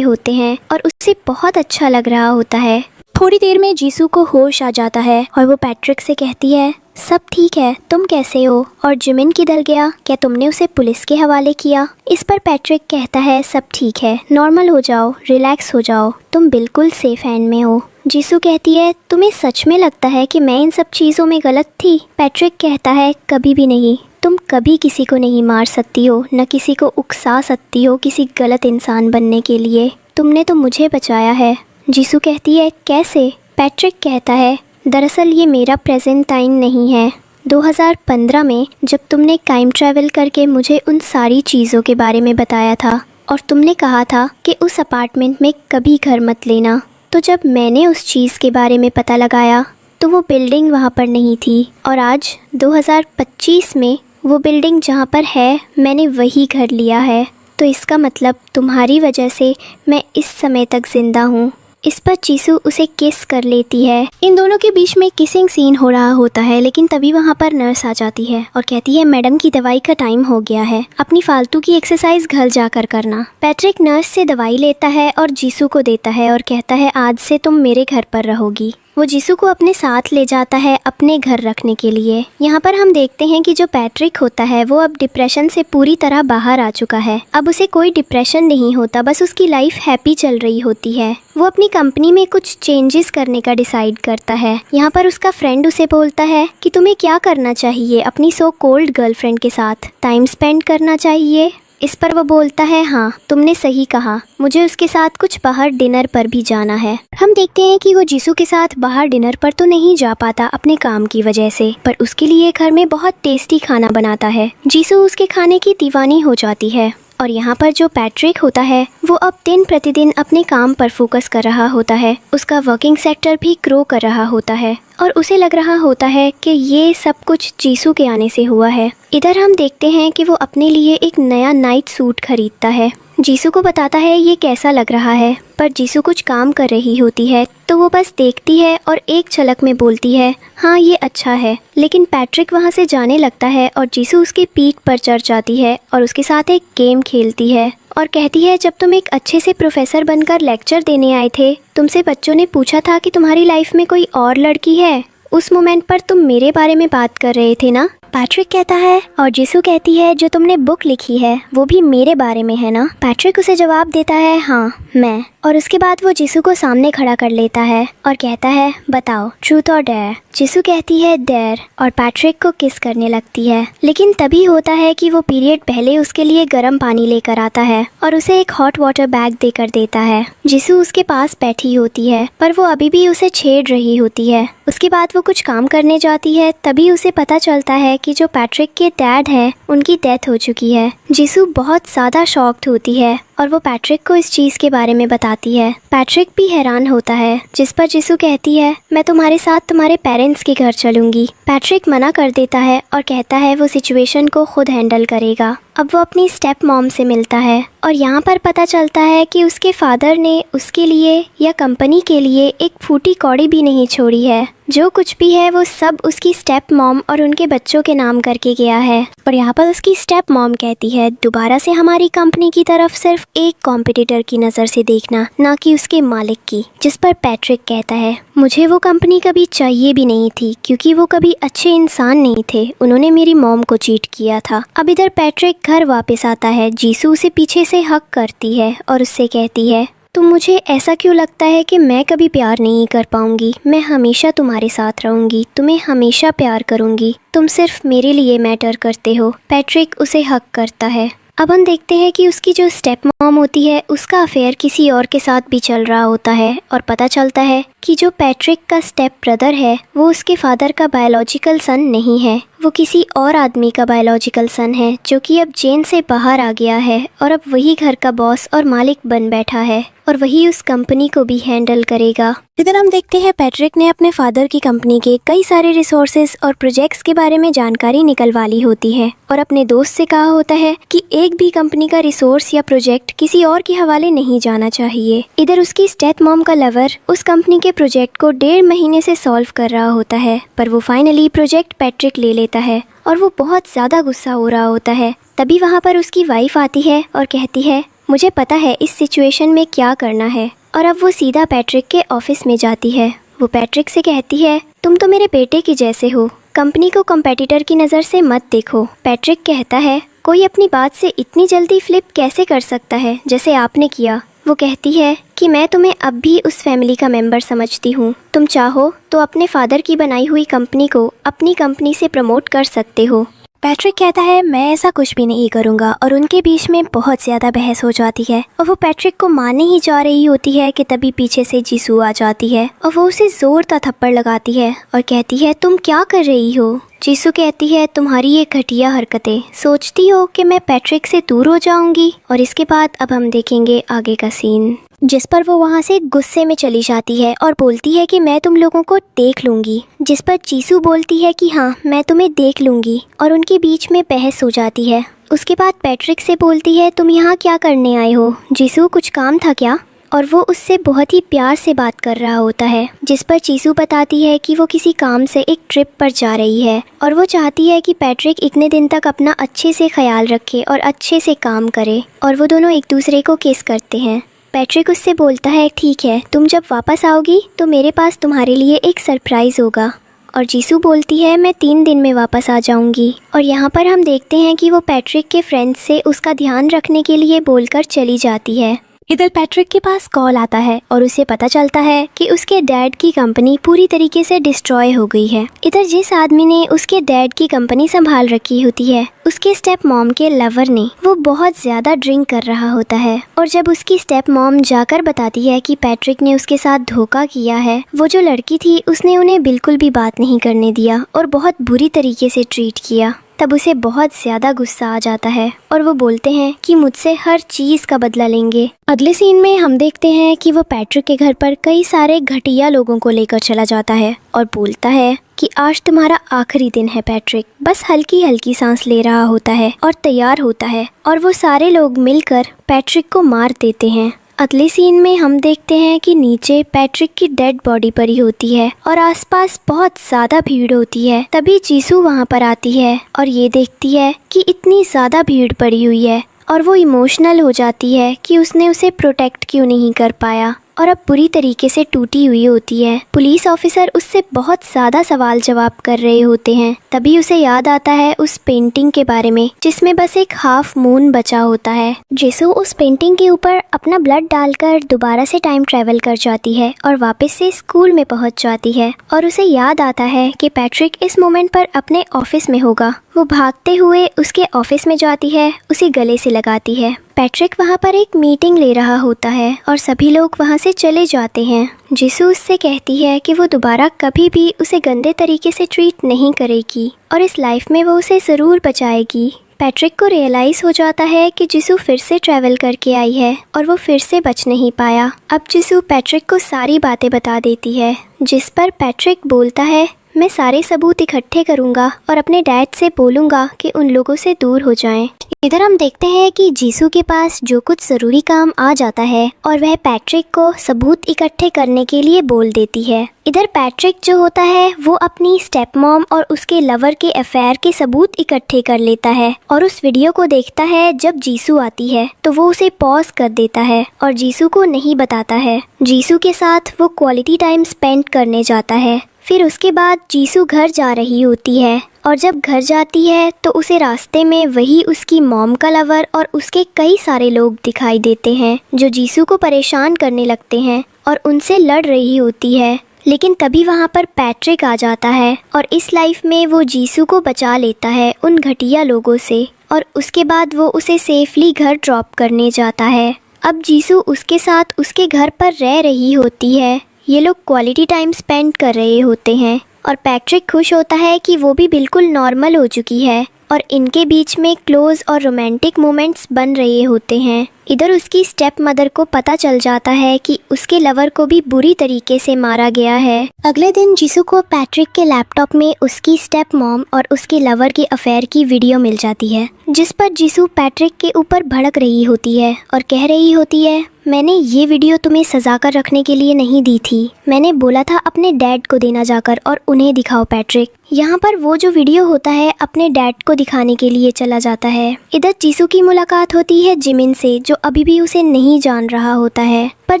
होते हैं और उसे बहुत अच्छा लग रहा होता है। थोड़ी देर में जीसू को होश आ जाता है और वो पैट्रिक से कहती है सब ठीक है, तुम कैसे हो और जिमिन किधर गया, क्या तुमने उसे पुलिस के हवाले किया। इस पर पैट्रिक कहता है सब ठीक है, नॉर्मल हो जाओ, रिलैक्स हो जाओ, तुम बिल्कुल सेफ हैंड में हो। जीसू कहती है तुम्हें सच में लगता है कि मैं इन सब चीज़ों में गलत थी। पैट्रिक कहता है कभी भी नहीं, तुम कभी किसी को नहीं मार सकती हो, न किसी को उकसा सकती हो किसी गलत इंसान बनने के लिए। तुमने तो मुझे बचाया है। जीसू कहती है कैसे। पैट्रिक कहता है दरअसल ये मेरा प्रेजेंट टाइम नहीं है। 2015 में जब तुमने टाइम ट्रैवल करके मुझे उन सारी चीज़ों के बारे में बताया था और तुमने कहा था कि उस अपार्टमेंट में कभी घर मत लेना, तो जब मैंने उस चीज़ के बारे में पता लगाया तो वो बिल्डिंग वहाँ पर नहीं थी और आज 2025 में वो बिल्डिंग जहाँ पर है मैंने वही घर लिया है। तो इसका मतलब तुम्हारी वजह से मैं इस समय तक ज़िंदा हूँ। इस पर जीसू उसे किस कर लेती है। इन दोनों के बीच में किसिंग सीन हो रहा होता है, लेकिन तभी वहाँ पर नर्स आ जाती है और कहती है मैडम की दवाई का टाइम हो गया है, अपनी फालतू की एक्सरसाइज घर जाकर करना। पैट्रिक नर्स से दवाई लेता है और जीसू को देता है और कहता है आज से तुम मेरे घर पर रहोगी। वो जीसू को अपने साथ ले जाता है अपने घर रखने के लिए। यहाँ पर हम देखते हैं कि जो पैट्रिक होता है वो अब डिप्रेशन से पूरी तरह बाहर आ चुका है। अब उसे कोई डिप्रेशन नहीं होता, बस उसकी लाइफ हैप्पी चल रही होती है। वो अपनी कंपनी में कुछ चेंजेस करने का डिसाइड करता है। यहाँ पर उसका फ्रेंड उसे बोलता है कि तुम्हें क्या करना चाहिए, अपनी सो कोल्ड गर्लफ्रेंड के साथ टाइम स्पेंड करना चाहिए। इस पर वो बोलता है हाँ तुमने सही कहा, मुझे उसके साथ कुछ बाहर डिनर पर भी जाना है। हम देखते हैं कि वो जीसू के साथ बाहर डिनर पर तो नहीं जा पाता अपने काम की वजह से, पर उसके लिए घर में बहुत टेस्टी खाना बनाता है। जीसू उसके खाने की दीवानी हो जाती है और यहाँ पर जो पैट्रिक होता है वो अब दिन प्रतिदिन अपने काम पर फोकस कर रहा होता है। उसका वर्किंग सेक्टर भी ग्रो कर रहा होता है और उसे लग रहा होता है कि ये सब कुछ जीसू के आने से हुआ है। इधर हम देखते हैं कि वो अपने लिए एक नया नाइट सूट खरीदता है जीसू को बताता है ये कैसा लग रहा है, पर जीसू कुछ काम कर रही होती है तो वो बस देखती है और एक झलक में बोलती है हाँ ये अच्छा है। लेकिन पैट्रिक वहाँ से जाने लगता है और जीसू उसकी पीठ पर चढ़ जाती है और उसके साथ एक गेम खेलती है और कहती है जब तुम एक अच्छे से प्रोफेसर बनकर लेक्चर देने आए थे, तुमसे बच्चों ने पूछा था कि तुम्हारी लाइफ में कोई और लड़की है, उस मोमेंट पर तुम मेरे बारे में बात कर रहे थे ना। पैट्रिक कहता है और जीसू कहती है जो तुमने बुक लिखी है वो भी मेरे बारे में है ना। पैट्रिक उसे जवाब देता है हाँ मैं, और उसके बाद वो जीसू को सामने खड़ा कर लेता है और कहता है बताओ ट्रूथ और डेयर। जीसू कहती है डेयर और पैट्रिक को किस करने लगती है, लेकिन तभी होता है कि वो पीरियड पहले उसके लिए गर्म पानी लेकर आता है और उसे एक हॉट वाटर बैग देकर देता है। जीसू उसके पास बैठी होती है पर वो अभी भी उसे छेड़ रही होती है। उसके बाद वो कुछ काम करने जाती है, तभी उसे पता चलता है कि जो पैट्रिक के डैड हैं उनकी डेथ हो चुकी है। जीसू बहुत ज़्यादा शॉक्ड होती है और वो पैट्रिक को इस चीज़ के बारे में बताती है। पैट्रिक भी हैरान होता है, जिस पर जीसू कहती है मैं तुम्हारे साथ तुम्हारे पेरेंट्स के घर चलूंगी। पैट्रिक मना कर देता है और कहता है वो सिचुएशन को खुद हैंडल करेगा। अब वो अपनी स्टेप मॉम से मिलता है और यहाँ पर पता चलता है कि उसके फादर ने उसके लिए या कंपनी के लिए एक फूटी कौड़ी भी नहीं छोड़ी है। जो कुछ भी है वो सब उसकी स्टेप मॉम और उनके बच्चों के नाम करके गया है। पर यहाँ पर उसकी स्टेप मॉम कहती है दोबारा से हमारी कंपनी की तरफ सिर्फ एक कॉम्पिटिटर की नज़र से देखना, ना कि उसके मालिक की। जिस पर पैट्रिक कहता है मुझे वो कंपनी कभी चाहिए भी नहीं थी क्योंकि वो कभी अच्छे इंसान नहीं थे, उन्होंने मेरी मॉम को चीट किया था। अब इधर पैट्रिक घर वापस आता है। जीसू उसे पीछे से हक करती है और उससे कहती है तुम मुझे ऐसा क्यों लगता है कि मैं कभी प्यार नहीं कर पाऊंगी, मैं हमेशा तुम्हारे साथ रहूंगी, तुम्हें हमेशा प्यार करूंगी, तुम सिर्फ मेरे लिए मैटर करते हो। पैट्रिक उसे हक करता है। अब हम देखते हैं कि उसकी जो स्टेप मॉम होती है उसका अफेयर किसी और के साथ भी चल रहा होता है और पता चलता है कि जो पैट्रिक का स्टेप ब्रदर है वो उसके फादर का बायोलॉजिकल सन नहीं है, वो किसी और आदमी का बायोलॉजिकल सन है जो कि अब जेल से बाहर आ गया है और अब वही घर का बॉस और मालिक बन बैठा है और वही उस कंपनी को भी हैंडल करेगा। इधर हम देखते हैं पैट्रिक ने अपने फादर की कंपनी के कई सारे रिसोर्सेज और प्रोजेक्ट्स के बारे में जानकारी निकलवा ली होती है और अपने दोस्त से कहा होता है कि एक भी कंपनी का रिसोर्स या प्रोजेक्ट किसी और के हवाले नहीं जाना चाहिए। इधर उसकी स्टेप मॉम का लवर उस कंपनी के प्रोजेक्ट को 1.5 महीने से सॉल्व कर रहा होता है, पर वो फाइनली प्रोजेक्ट पैट्रिक ले लेता है और वो बहुत ज़्यादा गुस्सा हो रहा होता है। तभी वहाँ पर उसकी वाइफ आती है और कहती है मुझे पता है इस सिचुएशन में क्या करना है, और अब वो सीधा पैट्रिक के ऑफिस में जाती है। वो पैट्रिक से कहती है तुम तो मेरे बेटे के जैसे हो, कंपनी को कॉम्पिटिटर की नज़र से मत देखो। पैट्रिक कहता है कोई अपनी बात से इतनी जल्दी फ्लिप कैसे कर सकता है जैसे आपने किया। वो कहती है कि मैं तुम्हें अब भी उस फैमिली का मेंबर समझती हूँ, तुम चाहो तो अपने फादर की बनाई हुई कंपनी को अपनी कंपनी से प्रमोट कर सकते हो। पैट्रिक कहता है मैं ऐसा कुछ भी नहीं करूँगा और उनके बीच में बहुत ज़्यादा बहस हो जाती है और वो पैट्रिक को मारने ही जा रही होती है कि तभी पीछे से जीसू आ जाती है और वो उसे ज़ोरदार थप्पड़ लगाती है और कहती है तुम क्या कर रही हो। जीसू कहती है तुम्हारी ये घटिया हरकतें, सोचती हो कि मैं पैट्रिक से दूर हो जाऊंगी। और इसके बाद अब हम देखेंगे आगे का सीन, जिस पर वो वहाँ से गुस्से में चली जाती है और बोलती है कि मैं तुम लोगों को देख लूँगी। जिस पर जीसू बोलती है कि हाँ मैं तुम्हें देख लूँगी और उनके बीच में बहस हो जाती है। उसके बाद पैट्रिक से बोलती है तुम यहाँ क्या करने आए हो जीसू, कुछ काम था क्या? और वो उससे बहुत ही प्यार से बात कर रहा होता है। जिस पर जीसू बताती है कि वो किसी काम से एक ट्रिप पर जा रही है और वो चाहती है कि पैट्रिक इतने दिन तक अपना अच्छे से ख्याल रखे और अच्छे से काम करे, और वो दोनों एक दूसरे को किस करते हैं। पैट्रिक उससे बोलता है ठीक है तुम जब वापस आओगी तो मेरे पास तुम्हारे लिए एक सरप्राइज़ होगा। और जीसू बोलती है मैं 3 दिन में वापस आ जाऊंगी। और यहाँ पर हम देखते हैं कि वो पैट्रिक के फ्रेंड्स से उसका ध्यान रखने के लिए बोलकर चली जाती है। इधर पैट्रिक के पास कॉल आता है और उसे पता चलता है कि उसके डैड की कंपनी पूरी तरीके से डिस्ट्रॉय हो गई है। इधर जिस आदमी ने उसके डैड की कंपनी संभाल रखी होती है उसके स्टेप मॉम के लवर ने, वो बहुत ज़्यादा ड्रिंक कर रहा होता है और जब उसकी स्टेप मॉम जाकर बताती है कि पैट्रिक ने उसके साथ धोखा किया है, वो जो लड़की थी उसने उन्हें बिल्कुल भी बात नहीं करने दिया और बहुत बुरी तरीके से ट्रीट किया। तब उसे बहुत ज़्यादा गुस्सा आ जाता है और वो बोलते हैं कि मुझसे हर चीज़ का बदला लेंगे। अगले सीन में हम देखते हैं कि वो पैट्रिक के घर पर कई सारे घटिया लोगों को लेकर चला जाता है और बोलता है कि आज तुम्हारा आखिरी दिन है पैट्रिक। बस हल्की हल्की सांस ले रहा होता है और तैयार होता है और वो सारे लोग मिलकर पैट्रिक को मार देते हैं। अगले सीन में हम देखते हैं कि नीचे पैट्रिक की डेड बॉडी पड़ी होती है और आसपास बहुत ज़्यादा भीड़ होती है। तभी जीसू वहाँ पर आती है और ये देखती है कि इतनी ज़्यादा भीड़ पड़ी हुई है और वो इमोशनल हो जाती है कि उसने उसे प्रोटेक्ट क्यों नहीं कर पाया और अब बुरी तरीके से टूटी हुई होती है। पुलिस ऑफिसर उससे बहुत ज़्यादा सवाल जवाब कर रहे होते हैं। तभी उसे याद आता है उस पेंटिंग के बारे में जिसमें बस एक हाफ मून बचा होता है। जीसू उस पेंटिंग के ऊपर अपना ब्लड डालकर दोबारा से टाइम ट्रेवल कर जाती है और वापस से स्कूल में पहुंच जाती है और उसे याद आता है कि पैट्रिक इस मोमेंट पर अपने ऑफिस में होगा। वो भागते हुए उसके ऑफिस में जाती है, उसे गले से लगाती है। पैट्रिक वहाँ पर एक मीटिंग ले रहा होता है और सभी लोग वहाँ से चले जाते हैं। जीसू उससे कहती है कि वो दोबारा कभी भी उसे गंदे तरीके से ट्रीट नहीं करेगी और इस लाइफ में वो उसे ज़रूर बचाएगी। पैट्रिक को रियलाइज़ हो जाता है कि जीसू फिर से ट्रैवल करके आई है और वो फिर से बच नहीं पाया। अब जीसू पैट्रिक को सारी बातें बता देती है, जिस पर पैट्रिक बोलता है मैं सारे सबूत इकट्ठे करूँगा और अपने डैड से बोलूँगा कि उन लोगों से दूर हो जाएं। इधर हम देखते हैं कि जीसू के पास जो कुछ ज़रूरी काम आ जाता है और वह पैट्रिक को सबूत इकट्ठे करने के लिए बोल देती है। इधर पैट्रिक जो होता है वो अपनी स्टेप मॉम और उसके लवर के अफेयर के सबूत इकट्ठे कर लेता है और उस वीडियो को देखता है। जब जीसू आती है तो वो उसे पॉज कर देता है और जीसू को नहीं बताता है। जीसू के साथ वो क्वालिटी टाइम स्पेंड करने जाता है। फिर उसके बाद जीसू घर जा रही होती है और जब घर जाती है तो उसे रास्ते में वही उसकी मॉम का लवर और उसके कई सारे लोग दिखाई देते हैं जो जीसू को परेशान करने लगते हैं और उनसे लड़ रही होती है। लेकिन तभी वहाँ पर पैट्रिक आ जाता है और इस लाइफ में वो जीसू को बचा लेता है उन घटिया लोगों से और उसके बाद वो उसे सेफली घर ड्रॉप करने जाता है। अब जीसू उसके साथ उसके घर पर रह रही होती है। ये लोग क्वालिटी टाइम स्पेंड कर रहे होते हैं और पैट्रिक खुश होता है कि वो भी बिल्कुल नॉर्मल हो चुकी है और इनके बीच में क्लोज और रोमांटिक मोमेंट्स बन रहे होते हैं। इधर उसकी स्टेप मदर को पता चल जाता है कि उसके लवर को भी बुरी तरीके से मारा गया है। अगले दिन जीसू को पैट्रिक के लैपटॉप में उसकी स्टेप मॉम और उसके लवर के अफेयर की वीडियो मिल जाती है, जिस पर जीसू पैट्रिक के ऊपर भड़क रही होती है और कह रही होती है मैंने ये वीडियो तुम्हें सजा कर रखने के लिए नहीं दी थी, मैंने बोला था अपने डैड को देना जाकर और उन्हें दिखाओ पैट्रिक। यहाँ पर वो जो वीडियो होता है अपने डैड को दिखाने के लिए चला जाता है। इधर जीसू की मुलाकात होती है जिमिन से, जो अभी भी उसे नहीं जान रहा होता है, पर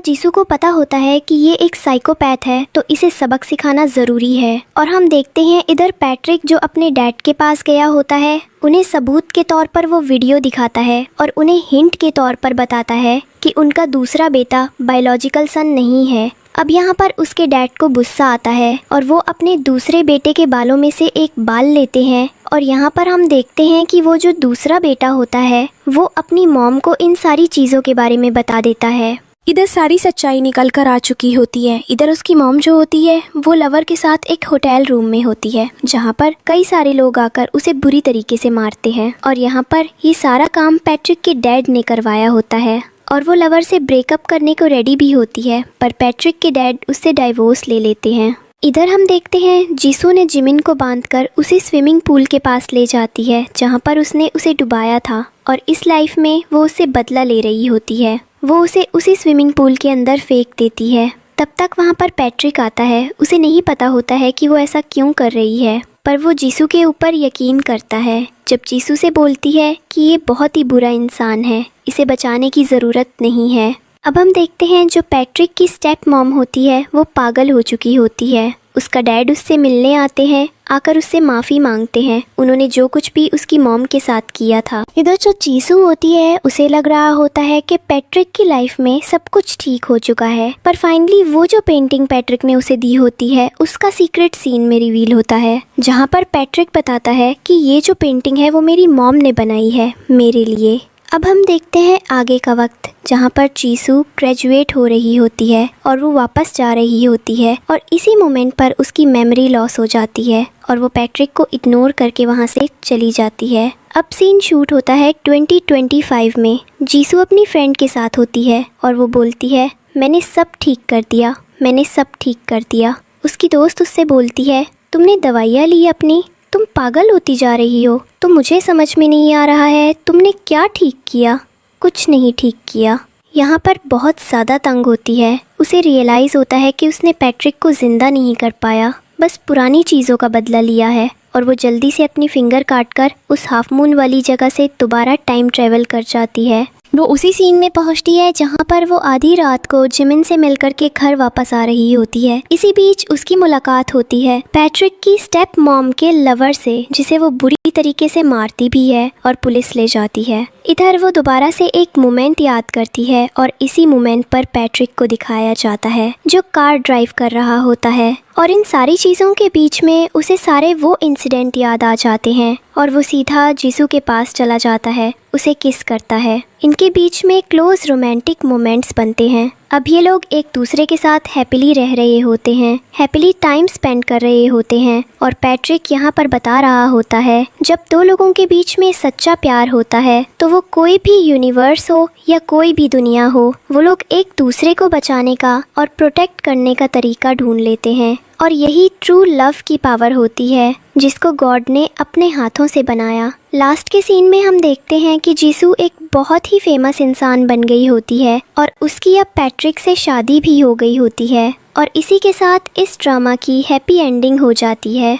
जीसू को पता होता है कि ये एक साइकोपैथ है तो इसे सबक सिखाना ज़रूरी है। और हम देखते हैं इधर पैट्रिक जो अपने डैड के पास गया होता है, उन्हें सबूत के तौर पर वो वीडियो दिखाता है और उन्हें हिंट के तौर पर बताता है कि उनका दूसरा बेटा बायोलॉजिकल सन नहीं है। अब यहाँ पर उसके डैड को गुस्सा आता है और वो अपने दूसरे बेटे के बालों में से एक बाल लेते हैं और यहाँ पर हम देखते हैं कि वो जो दूसरा बेटा होता है वो अपनी मॉम को इन सारी चीज़ों के बारे में बता देता है। इधर सारी सच्चाई निकल कर आ चुकी होती है। इधर उसकी मॉम जो होती है वो लवर के साथ एक होटल रूम में होती है जहाँ पर कई सारे लोग आकर उसे बुरी तरीके से मारते हैं और यहाँ पर ये सारा काम पैट्रिक के डैड ने करवाया होता है और वो लवर से ब्रेकअप करने को रेडी भी होती है, पर पैट्रिक के डैड उससे डाइवोर्स ले लेते हैं। इधर हम देखते हैं जीसू ने जिमिन को बांधकर उसे स्विमिंग पूल के पास ले जाती है जहाँ पर उसने उसे डुबाया था और इस लाइफ में वो उससे बदला ले रही होती है। वो उसे उसी स्विमिंग पूल के अंदर फेंक देती है। तब तक वहाँ पर पैट्रिक आता है। उसे नहीं पता होता है कि वो ऐसा क्यों कर रही है, पर वो जीसू के ऊपर यकीन करता है जब जीसू से बोलती है कि ये बहुत ही बुरा इंसान है, इसे बचाने की ज़रूरत नहीं है। अब हम देखते हैं जो पैट्रिक की स्टेप मॉम होती है वो पागल हो चुकी होती है। उसका डैड उससे मिलने आते हैं, आकर उससे माफ़ी मांगते हैं उन्होंने जो कुछ भी उसकी मॉम के साथ किया था। इधर जो जीसू होती है उसे लग रहा होता है कि पैट्रिक की लाइफ में सब कुछ ठीक हो चुका है, पर फाइनली वो जो पेंटिंग पैट्रिक ने उसे दी होती है उसका सीक्रेट सीन में रिवील होता है, जहाँ पर पैट्रिक बताता है कि ये जो पेंटिंग है वो मेरी मॉम ने बनाई है मेरे लिए। अब हम देखते हैं आगे का वक्त, जहाँ पर जीसू ग्रेजुएट हो रही होती है और वो वापस जा रही होती है और इसी मोमेंट पर उसकी मेमोरी लॉस हो जाती है और वो पैट्रिक को इग्नोर करके वहाँ से चली जाती है। अब सीन शूट होता है 2025 में। जीसू अपनी फ्रेंड के साथ होती है और वो बोलती है, मैंने सब ठीक कर दिया, मैंने सब ठीक कर दिया। उसकी दोस्त उससे बोलती है, तुमने दवाइयाँ ली अपनी, तुम पागल होती जा रही हो। तो मुझे समझ में नहीं आ रहा है तुमने क्या ठीक किया। कुछ नहीं ठीक किया। यहाँ पर बहुत ज़्यादा तंग होती है। उसे रियलाइज़ होता है कि उसने पैट्रिक को ज़िंदा नहीं कर पाया, बस पुरानी चीज़ों का बदला लिया है। और वो जल्दी से अपनी फिंगर काटकर उस हाफ मून वाली जगह से दोबारा टाइम ट्रेवल कर जाती है। वो उसी सीन में पहुंचती है जहां पर वो आधी रात को जिमिन से मिलकर के घर वापस आ रही होती है। इसी बीच उसकी मुलाकात होती है पैट्रिक की स्टेप मॉम के लवर से, जिसे वो बुरी तरीके से मारती भी है और पुलिस ले जाती है। इधर वो दोबारा से एक मोमेंट याद करती है और इसी मोमेंट पर पैट्रिक को दिखाया जाता है जो कार ड्राइव कर रहा होता है। और इन सारी चीज़ों के बीच में उसे सारे वो इंसिडेंट याद आ जाते हैं और वो सीधा जीसू के पास चला जाता है, उसे किस करता है। इनके बीच में क्लोज रोमांटिक मोमेंट्स बनते हैं। अब ये लोग एक दूसरे के साथ हैप्पीली रह रहे होते हैं, हैप्पीली टाइम स्पेंड कर रहे होते हैं। और पैट्रिक यहाँ पर बता रहा होता है, जब दो लोगों के बीच में सच्चा प्यार होता है तो वो कोई भी यूनिवर्स हो या कोई भी दुनिया हो, वो लोग एक दूसरे को बचाने का और प्रोटेक्ट करने का तरीका ढूंढ लेते हैं। और यही ट्रू लव की पावर होती है जिसको गॉड ने अपने हाथों से बनाया। लास्ट के सीन में हम देखते हैं कि जीसू एक बहुत ही फेमस इंसान बन गई होती है और उसकी अब पैट्रिक से शादी भी हो गई होती है। और इसी के साथ इस ड्रामा की हैप्पी एंडिंग हो जाती है।